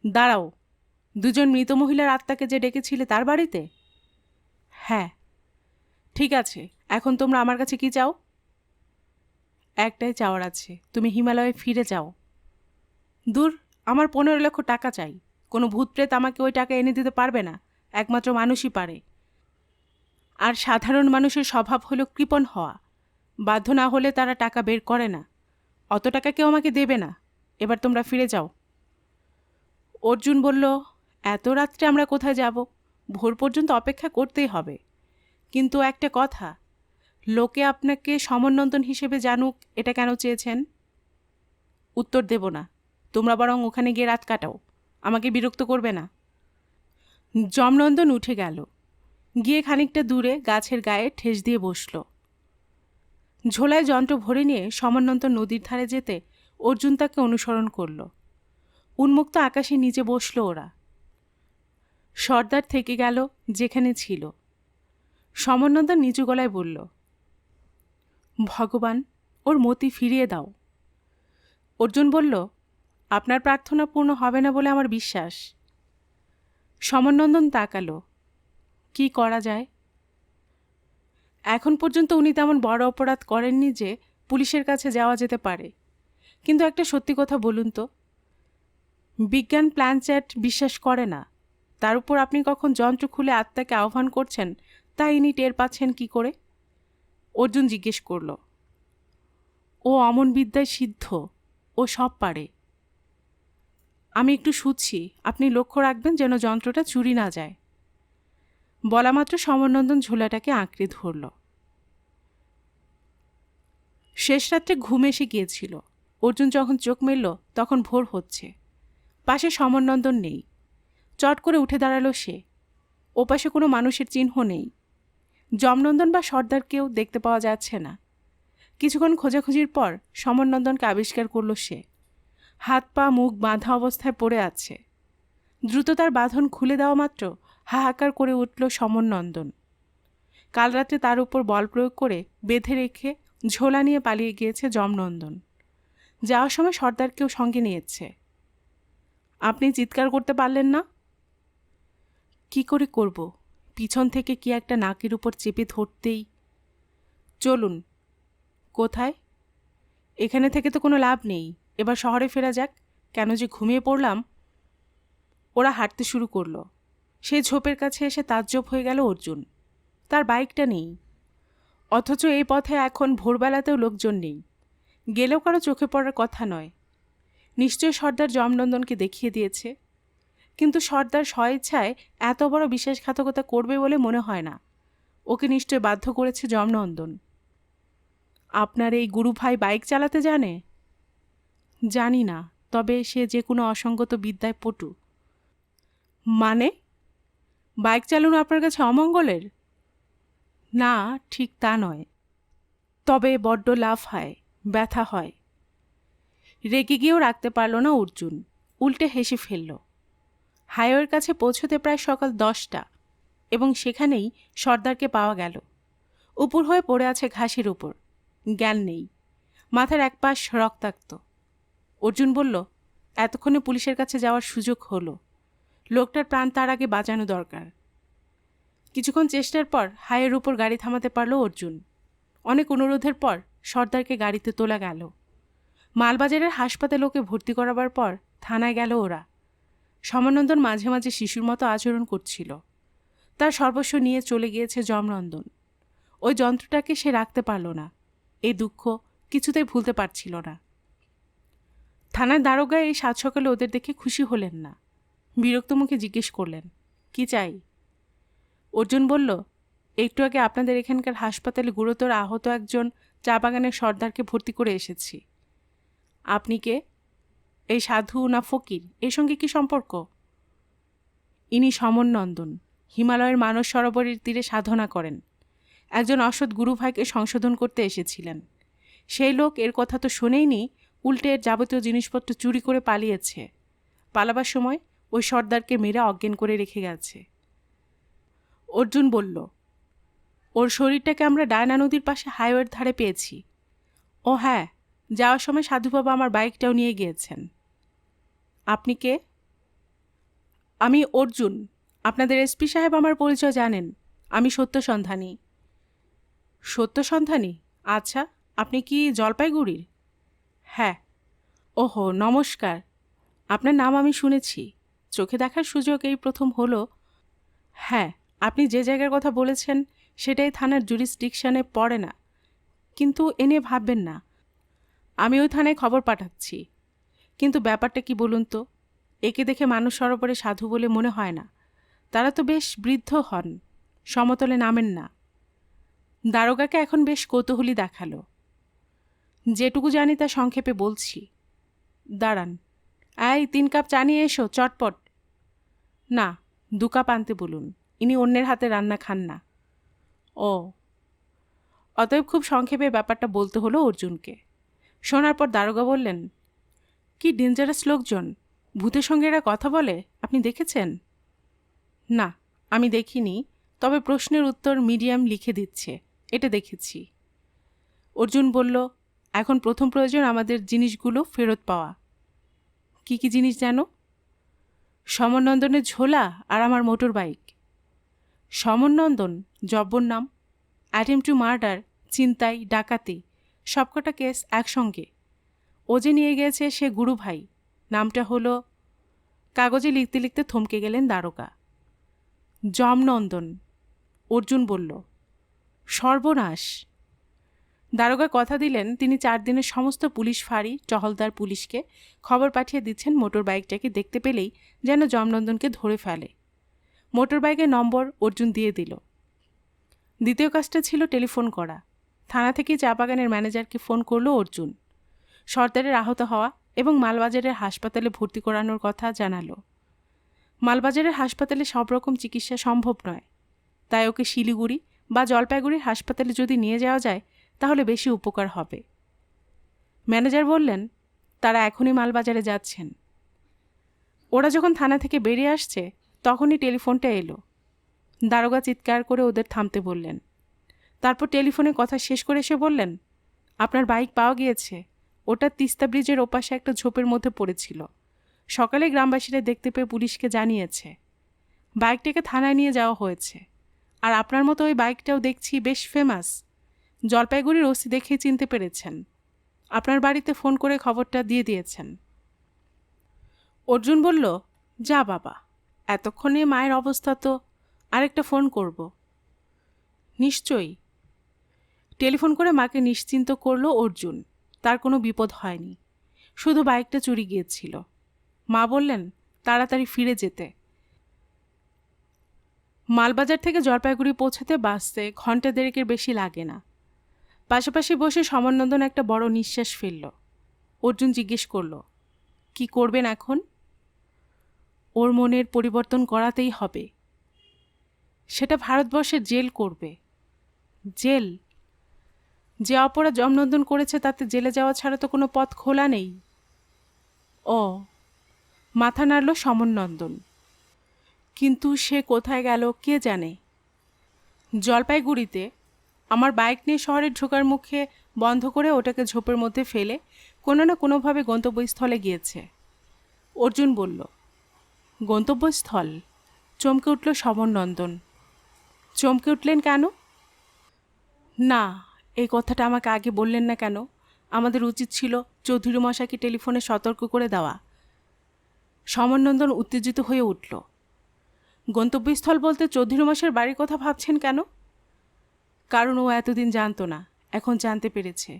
Speaker 1: দাঁড়াও, দুজন মৃত মহিলার আত্মাকে যে ডেকেছিলে তার বাড়িতে? হ্যাঁ। ঠিক আছে, এখন তোমরা আমার কাছে কি চাও? একটাই চাওয়ার আছে, তুমি হিমালয়ে ফিরে যাও। দূর, আমার 15 লক্ষ টাকা চাই। কোনো ভূতপ্রেত আমাকে ওই টাকা এনে দিতে পারবে না। একমাত্র মানুষই পারে। আর সাধারণ মানুষের স্বভাব হলো কৃপণ হওয়া। বাধ্য না হলে তারা টাকা বের করে না। অত টাকা কেউ আমাকে দেবে না। এবার তোমরা ফিরে যাও। অর্জুন বলল, এত রাত্রে আমরা কোথায় যাব? ভোর পর্যন্ত অপেক্ষা করতেই হবে। কিন্তু একটা কথা, লোকে আপনাকে সমরনন্দন হিসেবে জানুক, এটা কেন চেয়েছেন? উত্তর দেব না। তোমরা বরং ওখানে গিয়ে রাত কাটাও। আমাকে বিরক্ত করবে না। যমনন্দন উঠে গেল। গিয়ে খানিকটা দূরে গাছের গায়ে ঠেস দিয়ে বসল। ঝোলায় যন্ত্র ভরে নিয়ে সমরনন্দন নদীর ধারে যেতে অর্জুন তাকে অনুসরণ করল। উন্মুক্ত আকাশের নিচে বসল ওরা। সর্দার থেকে গেল যেখানে ছিল। সমরনন্দন নিচু গলায় বলল, ভগবান, ওর মতি ফিরিয়ে দাও। অর্জুন বলল, আপনার প্রার্থনা পূর্ণ হবে না বলে আমার বিশ্বাস। সমরনন্দন তাকালো। কি করা যায়? এখন পর্যন্ত উনি তেমন বড় অপরাধ করেননি যে পুলিশের কাছে যাওয়া যেতে পারে। কিন্তু একটা সত্যি কথা বলুন তো, বিজ্ঞান প্ল্যানচ্যাট বিশ্বাস করে না। তার উপর আপনি কখন যন্ত্র খুলে আত্মাকে আহ্বান করছেন তা ইনি টের পাচ্ছেন কি করে? অর্জুন জিজ্ঞেস করল। ও অমন বিদ্যায় সিদ্ধ, ও সব পারে। আমি একটু শুচ্ছি, আপনি লক্ষ্য রাখবেন যেন যন্ত্রটা চুরি না যায়। বলা মাত্র সমরনন্দন ঝোলাটাকে আঁকড়ে ধরল। শেষ রাত্রে ঘুম এসে গিয়েছিল। অর্জুন যখন চোখ মেলল তখন ভোর হচ্ছে। পাশে সমরনন্দন নেই। চট করে উঠে দাঁড়ালো সে। ওপাশে কোনো মানুষের চিহ্ন নেই। যমনন্দন বা সর্দারকেও দেখতে পাওয়া যাচ্ছে না। কিছুক্ষণ খোঁজাখুঁজির পর সমরনন্দনকে আবিষ্কার করল সে। হাত পা মুখ বাঁধা অবস্থায় পড়ে আছে। দ্রুত তার বাঁধন খুলে দেওয়া মাত্র হাহাকার করে উঠল সমরনন্দন। কাল রাতে তার উপর বল প্রয়োগ করে বেঁধে রেখে ঝোলা নিয়ে পালিয়ে গিয়েছে যমনন্দন। যাওয়ার সময় সর্দারকেও সঙ্গে নিয়েছে। আপনি চিৎকার করতে পারলেন না? কি করে করব? পিছন থেকে কি একটা নাকের উপর চেপে ধরতেই। চলুন। কোথায়? এখানে থেকে তো কোনো লাভ নেই। এবার শহরে ফেরা যাক। কেন যে ঘুমিয়ে পড়লাম। ওরা হাঁটতে শুরু করলো। সেই ঝোপের কাছে এসে তাজ্জব হয়ে গেল অর্জুন। তার বাইকটা নেই। অথচ এই পথে এখন ভোরবেলাতেও লোকজন নেই। গেলেও কারো চোখে পড়ার কথা নয়। নিশ্চয় সর্দার যমনন্দনকে দেখিয়ে দিয়েছে। কিন্তু সর্দার স্বইচ্ছায় এত বড় বিশ্বাসঘাতকতা করবে বলে মনে হয় না। ওকে নিশ্চয় বাধ্য করেছে যমনন্দন। আপনার এই গুরু ভাই বাইক চালাতে জানে? জানি না, তবে সে যে কোনো অসঙ্গত বিদ্যায় পটু। মানে? বাইক চালানো আপনার কাছে অমঙ্গলের? না, ঠিক তা নয়। তবে বড্ড লাভ হয়, ব্যথা হয়। রেগে গিয়েও রাখতে পারল না অর্জুন। উল্টে হেসে ফেলল। হাইওয়ের কাছে পৌঁছতে প্রায় সকাল 10টা এবং সেখানেই সর্দারকে পাওয়া গেল। উপর হয়ে পড়ে আছে ঘাসের উপর, জ্ঞান নেই, মাথার এক পাশ রক্তাক্ত। অর্জুন বলল, এতক্ষণে পুলিশের কাছে যাওয়ার সুযোগ হলো, লোকটার প্রাণ তার আগে বাঁচানো দরকার। কিছুক্ষণ চেষ্টার পর হাইয়ের উপর গাড়ি থামাতে পারল অর্জুন। অনেক অনুরোধের পর সর্দারকে গাড়িতে তোলা গেল। মালবাজারের হাসপাতালে ওকে ভর্তি করাবার পর থানায় গেল ওরা। সমনন্দন মাঝে মাঝে শিশুর মতো আচরণ করছিল। তার সর্বস্ব নিয়ে চলে গিয়েছে যমনন্দন। ওই যন্ত্রটাকে সে রাখতে পারল না। এই দুঃখ কিছুতেই ভুলতে পারছিল না। থানার দারোগা এই সাত সকালে ওদের দেখে খুশি হলেন না। বিরক্ত মুখে জিজ্ঞেস করলেন, কি চাই? অর্জুন বলল, একটু আগে আপনাদের এখানকার হাসপাতালে গুরুতর আহত একজন চা বাগানের সর্দারকে ভর্তি করে এসেছি। আপনি কে? এই সাধু না ফকির, এর সঙ্গে কি সম্পর্ক? ইনি সমনন্দন, হিমালয়ের মানস সরোবরের তীরে সাধনা করেন। একজন অসৎ গুরুভাইকে সংশোধন করতে এসেছিলেন। সেই লোক এর কথা তো শোনেইনি, উল্টে এর যাবতীয় জিনিসপত্র চুরি করে পালিয়েছে। পালাবার সময় ওই সর্দারকে মেরে অজ্ঞান করে রেখে গেছে। অর্জুন বলল, ওর শরীরটাকে আমরা ডায়না নদীর পাশে হাইওয়ের ধারে পেয়েছি। ও হ্যাঁ, যাওয়ার সময় সাধুবাবা আমার বাইকটাও নিয়ে গিয়েছেন। আপনি কে? আমি অর্জুন। আপনাদের এসপি সাহেব আমার পরিচয় জানেন। আমি সত্যসন্ধানী। সত্যসন্ধানী? আচ্ছা, আপনি কি জলপাইগুড়ির? হ্যাঁ। ওহো, নমস্কার। আপনার নাম আমি শুনেছি, চোখে দেখার সুযোগ এই প্রথম হলো। হ্যাঁ, আপনি যে জায়গার কথা বলেছেন সেটাই থানার জুরিসডিকশনে পড়ে না, কিন্তু এ নিয়ে ভাববেন না। আমি ওই থানায় খবর পাঠাচ্ছি। কিন্তু ব্যাপারটা কি বলুন তো, একে দেখে মানস সরোবরে সাধু বলে মনে হয় না। তারা তো বেশ বৃদ্ধ হন, সমতলে নামেন না। দারোগাকে এখন বেশ কৌতূহলী দেখালো। যেটুকু জানি তা সংক্ষেপে বলছি। দাঁড়ান, 3 কাপ চা নিয়ে এসো চটপট। না, 2 কাপ আনতে বলুন, ইনি অন্যের হাতে রান্না খান না। ও, অতএব খুব সংক্ষেপে ব্যাপারটা বলতে হলো অর্জুনকে। শোনার পর দারোগা বললেন, কি ডেঞ্জারাস লোকজন, ভূতের সঙ্গে এরা কথা বলে, আপনি দেখেছেন? না, আমি দেখিনি, তবে প্রশ্নের উত্তর মিডিয়াম লিখে দিচ্ছে, এটা দেখেছি। অর্জুন বলল, এখন প্রথম প্রয়োজন আমাদের জিনিসগুলো ফেরত পাওয়া। কি কি জিনিস জানো? সমনন্দনের ঝোলা আর আমার মোটর বাইক। সমনন্দন জব্বর নাম। অ্যাটেম্প টু মার্ডার, ছিনতাই, ডাকাতি, সবকটা কেস একসঙ্গে। ও যে নিয়ে গেছে সে গুরু ভাই, নামটা হলো। কাগজে লিখতে লিখতে থমকে গেলেন দারোগা। যমনন্দন। অর্জুন বলল, সর্বনাশ। দারোগা কথা দিলেন তিনি 4 দিনের সমস্ত পুলিশ ফাঁড়ি, টহলদার পুলিশকে খবর পাঠিয়ে দিচ্ছেন মোটর বাইকটাকে দেখতে পেলেই যেন যমনন্দনকে ধরে ফেলে। মোটর বাইকের নম্বর অর্জুন দিয়ে দিল। দ্বিতীয় কাজটা ছিল টেলিফোন করা। থানা থেকে চা বাগানের ম্যানেজারকে ফোন করল অর্জুন। সর্দারের আহত হওয়া এবং মালবাজারের হাসপাতালে ভর্তি করানোর কথা জানালো। মালবাজারের হাসপাতালে সব রকম চিকিৎসা সম্ভব নয়, তাই ওকে শিলিগুড়ি বা জলপাইগুড়ির হাসপাতালে যদি নিয়ে যাওয়া যায় তাহলে বেশি উপকার হবে। ম্যানেজার বললেন, তারা এখনই মালবাজারে যাচ্ছেন। ওরা যখন থানা থেকে বেরিয়ে আসছে তখনই টেলিফোনটা এলো। দারোগা চিৎকার করে ওদের থামতে বললেন। তারপর টেলিফোনে কথা শেষ করে এসে বললেন, আপনার বাইক পাওয়া গিয়েছে। ওটা তিস্তা ব্রিজের ওপাশে একটা ঝোপের মধ্যে পড়েছিল। সকালে গ্রামবাসীরা দেখতে পেয়ে পুলিশকে জানিয়েছে। বাইকটাকে থানায় নিয়ে যাওয়া হয়েছে। আর আপনার মতো ওই বাইকটাও দেখছি বেশ ফেমাস। জলপাইগুড়ির ওসি দেখেই চিনতে পেরেছেন। আপনার বাড়িতে ফোন করে খবরটা দিয়ে দিয়েছেন। অর্জুন বলল, যা বাবা, এতক্ষণে মায়ের অবস্থা তো, আরেকটা ফোন করব। নিশ্চয়ই। টেলিফোন করে মাকে নিশ্চিন্ত করল অর্জুন। তার কোনো বিপদ হয়নি, শুধু বাইকটা চুরি গিয়েছিল। মা বললেন তাড়াতাড়ি ফিরে যেতে। মালবাজার থেকে জলপাইগুড়ি পৌঁছাতে বাসে ঘন্টা দেড়েকের বেশি লাগে না। পাশাপাশি বসে সমনন্দন একটা বড় নিঃশ্বাস ফেলল। অর্জুন জিজ্ঞেস করল, কি করবেন এখন? ওর মনের পরিবর্তন করাতেই হবে। সেটা ভারতবর্ষের জেল করবে। জেল? যে অপরাধ যমনন্দন করেছে তাতে জেলে যাওয়া ছাড়া তো কোনো পথ খোলা নেই। ও, মাথা নাড়ল সমনন্দন। কিন্তু সে কোথায় গেল কে জানে। জলপাইগুড়িতে আমার বাইক নিয়ে শহরে ঢোকার মুখে বন্ধ করে ওটাকে ঝোপের মধ্যে ফেলে কোনো না কোনোভাবে গন্তব্যস্থলে গিয়েছে। অর্জুন বলল, গন্তব্যস্থল? চমকে উঠল সমরনন্দন। চমকে উঠলেন কেন? না, এই কথাটা আমাকে আগে বললেন না কেন? আমাদের উচিত ছিল চৌধুরী মশাইকে টেলিফোনে সতর্ক করে দেওয়া। সমরনন্দন উত্তেজিত হয়ে উঠল। গন্তব্যস্থল বলতে চৌধুরী মশাইয়ের বাড়ির কথা ভাবছেন কেন? কারণ ও এতদিন জানতো না, এখন জানতে পেরেছে।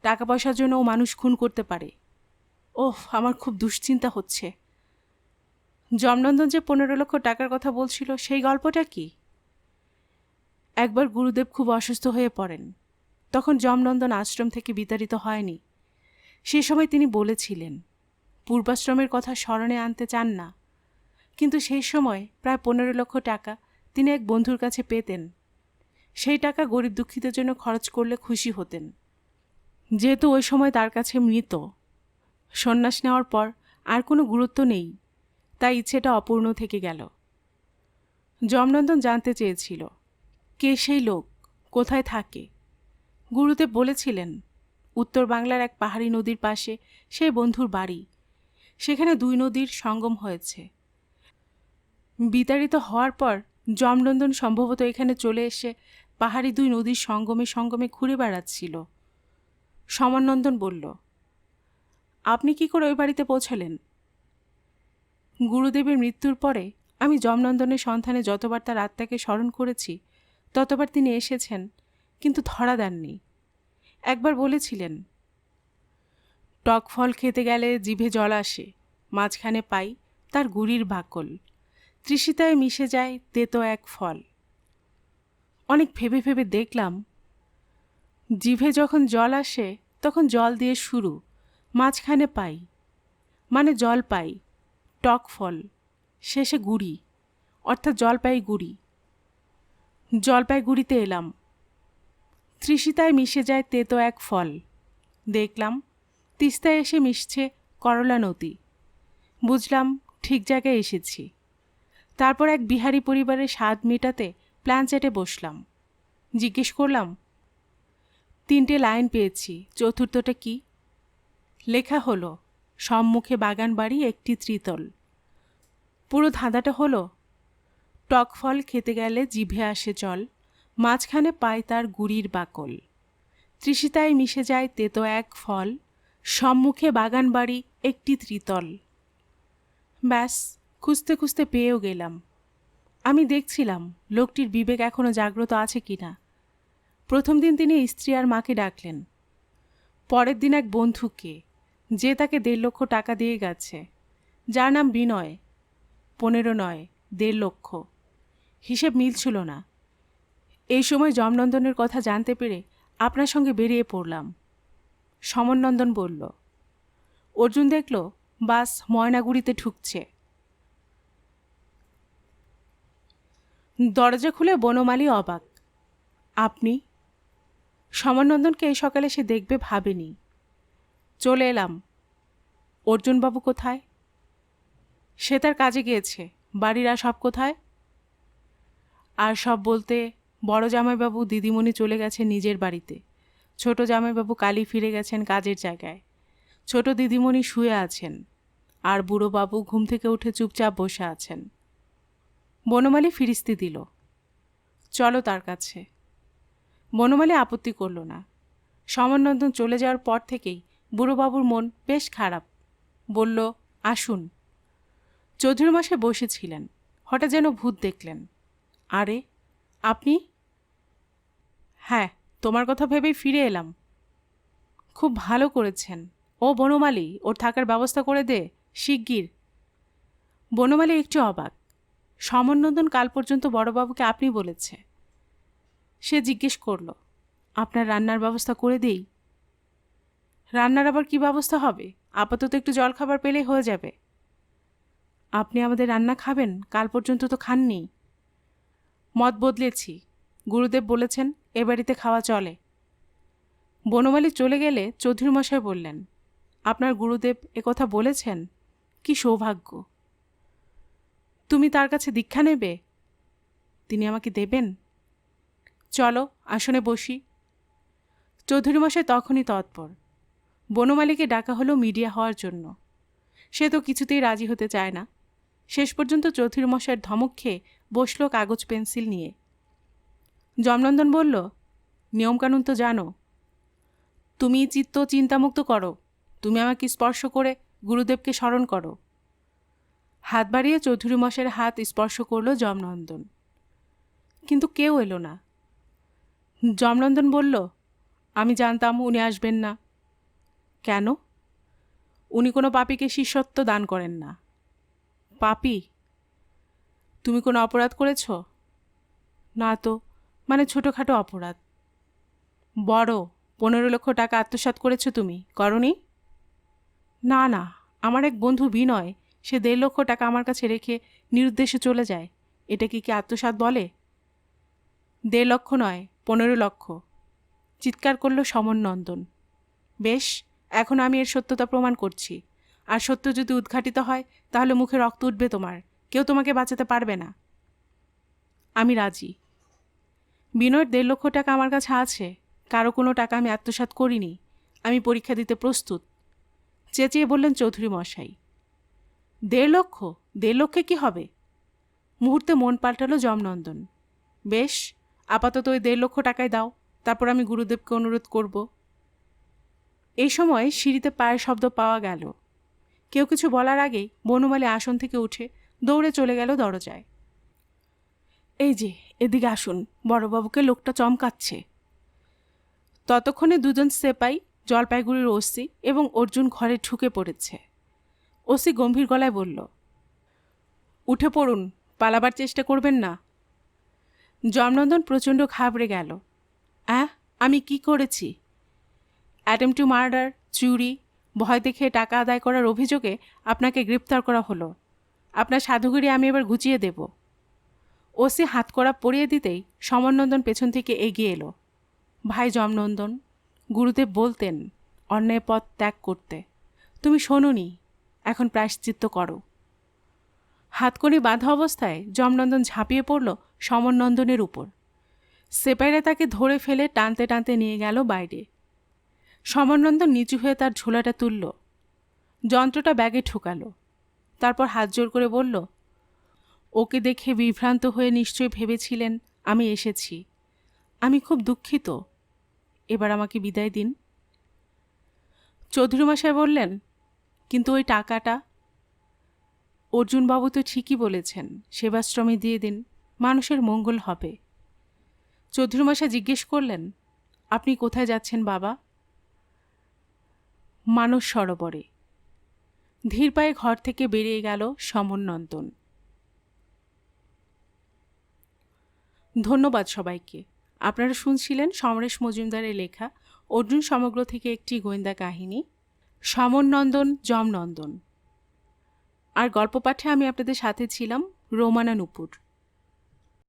Speaker 1: টাকা পয়সার জন্য ও মানুষ খুন করতে পারে। ওহ, আমার খুব দুশ্চিন্তা হচ্ছে। জমনন্দন যে 15 লক্ষ টাকার কথা বলছিল, সেই গল্পটা কি? একবার গুরুদেব খুব অসুস্থ হয়ে পড়েন, তখন জমনন্দন আশ্রম থেকে বিতাড়িত হয়নি। সে সময় তিনি বলেছিলেন পূর্বাশ্রমের কথা স্মরণে আনতে চান না, কিন্তু সেই সময় প্রায় 15 লক্ষ টাকা তিনি এক বন্ধুর কাছে পেতেন। সেই টাকা গরিব দুঃখীদের জন্য খরচ করলে খুশি হতেন। যেহেতু ওই সময় তার কাছে মৃত, সন্ন্যাস নেওয়ার পর আর কোনো গুরুত্ব নেই, তাই ইচ্ছেটা অপূর্ণ থেকে গেল। জমনন্দন জানতে চেয়েছিল কে সেই লোক, কোথায় থাকে। গুরুদেব বলেছিলেন উত্তর বাংলার এক পাহাড়ি নদীর পাশে সেই বন্ধুর বাড়ি। সেখানে 2 নদীর সঙ্গম হয়েছে। বিতাড়িত হওয়ার পর জমনন্দন সম্ভবত এখানে চলে এসে পাহাড়ি 2 নদীর সঙ্গমে সঙ্গমে ঘুরে বেড়াচ্ছিল। সমরনন্দন বলল, আপনি কি করে ওই বাড়িতে পৌঁছালেন? গুরুদেবের মৃত্যুর পরে আমি জমনন্দনের সন্ধানে যতবার তার আত্মাকে স্মরণ করেছি, ততবার তিনি এসেছেন, কিন্তু ধরা দেননি। একবার বলেছিলেন, টক ফল খেতে গেলে জিভে জল আসে, মাঝখানে পাই তার গুড়ির বাকল, তৃষিতায় মিশে যায় তেতো এক ফল। অনেক ভেবে ভেবে দেখলাম, জিভে যখন জল আসে তখন জল দিয়ে শুরু, মাঝখানে পাই মানে জল পাই, টক ফল, শেষে গুড়ি, অর্থাৎ জলপাইগুড়ি। জলপাইগুড়িতে এলাম, তৃষিতায় মিশে যায় তেতো এক ফল। দেখলাম তিস্তায় এসে মিশছে করলা নদী। বুঝলাম ঠিক জায়গায় এসেছি। তারপর এক বিহারি পরিবারের স্বাদ মেটাতে প্ল্যানচেটে বসলাম। জিজ্ঞেস করলাম, 3টে লাইন পেয়েছি, চতুর্থটা কি? লেখা হলো, সম্মুখে বাগান বাড়ি একটি ত্রিতল। পুরো ধাঁধাটা হলো, টক ফল খেতে গেলে জিভে আসে জল, মাঝখানে পায় তার গুড়ির বাকল, তৃষিতায় মিশে যায় তেতো এক ফল, সম্মুখে বাগান বাড়ি একটি ত্রিতল। ব্যাস, খুঁজতে খুঁজতে পেয়েও গেলাম। আমি দেখছিলাম লোকটির বিবেক এখনও জাগ্রত আছে কিনা। প্রথম দিন তিনি স্ত্রী আর মাকে ডাকলেন। পরের দিন এক বন্ধুকে, যে তাকে 1.5 লক্ষ টাকা দিয়ে গেছে, যার নাম বিনয়। 15 নয়, 1.5 লক্ষ। হিসেব মিলছিল না। এই সময় জমনন্দনের কথা জানতে পেরে আপনার সঙ্গে বেরিয়ে পড়লাম। সমরনন্দন বলল, অর্জুন দেখল বাস ময়নাগুড়িতে ঢুকছে। দরজা খুলে বনমালী অবাক। আপনি? সমরনন্দনকে এই সকালে সে দেখবে ভাবেনি। চলে এলাম। অর্জুনবাবু কোথায়? সে তার কাজে গিয়েছে। বাড়ির আর সব কোথায়? আর সব বলতে বড় জামাইবাবু দিদিমণি চলে গেছে নিজের বাড়িতে, ছোট জামাইবাবু কালই ফিরে গেছেন কাজের জায়গায়, ছোট দিদিমণি শুয়ে আছেন, আর বুড়োবাবু ঘুম থেকে উঠে চুপচাপ বসে আছেন। বনমালী ফিরিস্তি দিল, চলো তার কাছে। বনমালী আপত্তি করল না। সমরনন্দন চলে যাওয়ার পর থেকেই বুড়োবাবুর মন বেশ খারাপ। বলল, আসুন। চৌধুরী মশাই বসেছিলেন। হঠাৎ যেন ভূত দেখলেন। আরে আপনি? হ্যাঁ, তোমার কথা ভেবেই ফিরে এলাম। খুব ভালো করেছেন। ও বনমালী, ওর থাকার ব্যবস্থা করে দে শিগগির। বনমালী একটু অবাক। সমরনন্দন কাল পর্যন্ত বড়বাবুকে আপনি বলেছে। সে জিজ্ঞেস করল, আপনার রান্নার ব্যবস্থা করে দেই? রান্নার আবার কি ব্যবস্থা হবে? আপাতত একটু জলখাবার পেলেই হয়ে যাবে। আপনি আমাদের রান্না খাবেন? কাল পর্যন্ত তো খাননি। মত বদলেছি। গুরুদেব বলেছেন এ বাড়িতে খাওয়া চলে। বনমালী চলে গেলে চৌধুরী মশাই বললেন, আপনার গুরুদেব একথা বলেছেন? কি সৌভাগ্য। তুমি তার কাছে দীক্ষা নেবে? তিনি আমাকে দেবেন? চলো আসনে বসি। চৌধুরীমশাই তখনই তৎপর। বনমালীকে ডাকা হলো মিডিয়া হওয়ার জন্য। সে তো কিছুতেই রাজি হতে চায় না। শেষ পর্যন্ত চৌধুরীমশাইয়ের ধমক খেয়ে বসল কাগজ পেন্সিল নিয়ে। যমনন্দন বলল, নিয়মকানুন তো জানো। তুমি চিত্ত চিন্তামুক্ত করো। তুমি আমাকে স্পর্শ করে গুরুদেবকে স্মরণ করো। হাত বাড়িয়ে চৌধুরীমশাইয়ের হাত স্পর্শ করল যমনন্দন। কিন্তু কেউ এলো না। যমনন্দন বলল, আমি জানতাম উনি আসবেন না। কেন? উনি কোনো পাপীকে শিষ্যত্ব দান করেন না। পাপী? তুমি কোনো অপরাধ করেছ? না তো, মানে ছোটোখাটো অপরাধ। বড় 15 লক্ষ টাকা আত্মসাৎ করেছ তুমি, করনি? না না, আমার এক বন্ধু বিনয়, সে 1.5 লক্ষ টাকা আমার কাছে রেখে নিরুদ্দেশে চলে যায়। এটাকে কি আত্মসাৎ বলে? 1.5 লক্ষ নয়, 15 লক্ষ, চিৎকার করল সমরনন্দন। বেশ, এখন আমি এর সত্যতা প্রমাণ করছি। আর সত্য যদি উদ্ঘাটিত হয় তাহলে মুখে রক্ত উঠবে তোমার, কেউ তোমাকে বাঁচাতে পারবে না। আমি রাজি। বিনয়ের 1.5 লক্ষ টাকা আমার কাছে আছে। কারো কোনো টাকা আমি আত্মসাৎ করিনি। আমি পরীক্ষা দিতে প্রস্তুত, চেঁচিয়ে বললেন চৌধুরী মশাই। 1.5 লক্ষ? 1.5 লক্ষে কি হবে? মুহূর্তে মন পাল্টালো যমনন্দন। বেশ, আপাতত ওই 1.5 লক্ষ টাকায় দাও, তারপর আমি গুরুদেবকে অনুরোধ করব। এই সময় সিঁড়িতে পায়ের শব্দ পাওয়া গেল। কেউ কিছু বলার আগেই বনমালী আসন থেকে উঠে দৌড়ে চলে গেল দরজায়। এই যে, এদিকে আসুন, বড়বাবুকে লোকটা চমকাচ্ছে। ততক্ষণে 2জন সেপাই, জলপাইগুড়ির ওসি এবং অর্জুন ঘরে ঢুকে পড়েছে। ওসি গম্ভীর গলায় বলল, উঠে পড়ুন, পালাবার চেষ্টা করবেন না। যমনন্দন প্রচণ্ড ঘাবড়ে গেল। আমি কি করেছি? অ্যাটেম্প টু মার্ডার, চুরি, ভয় দেখে টাকা আদায় করার অভিযোগে আপনাকে গ্রেপ্তার করা হলো। আপনার সাধুগিরি আমি এবার ঘুচিয়ে দেব। ওসি হাতকড়া পরিয়ে দিতেই সমরনন্দন পেছন থেকে এগিয়ে এলো। ভাই যমনন্দন, গুরুদেব বলতেন অন্যায় পথ ত্যাগ করতে। তুমি শোনোনি, এখন প্রায়শ্চিত্ত করো। হাতকড়ি বাঁধা অবস্থায় যমনন্দন ঝাঁপিয়ে পড়ল সমরনন্দনের উপর। সেপাইরা তাকে ধরে ফেলে টানতে টানতে নিয়ে গেল বাইরে। সমরনন্দন নিচু হয়ে তার ঝোলাটা তুলল, যন্ত্রটা ব্যাগে ঢুকালো। তারপর হাত জোর করে বলল, ওকে দেখে বিভ্রান্ত হয়ে নিশ্চয়ই ভেবেছিলেন আমি এসেছি। আমি খুব দুঃখিত। এবার আমাকে বিদায় দিন। চৌধুরীমশাই বললেন, কিন্তু ওই টাকাটা? অর্জুনবাবু তো ঠিকই বলেছেন, সেবাশ্রমে দিয়ে দিন, মানুষের মঙ্গল হবে। চৌধুরীমশাই জিজ্ঞেস করলেন, আপনি কোথায় যাচ্ছেন বাবা? মানস সরোবরে। ধীর পায়ে ঘর থেকে বেরিয়ে গেল সমরনন্দন। ধন্যবাদ সবাইকে। আপনারা শুনছিলেন সমরেশ মজুমদারের লেখা অর্জুন সমগ্র থেকে একটি গোয়েন্দা কাহিনী, সমরনন্দন যমনন্দন। আর গল্প পাঠে আমি আপনাদের সাথে ছিলাম রোমানা নুপুর।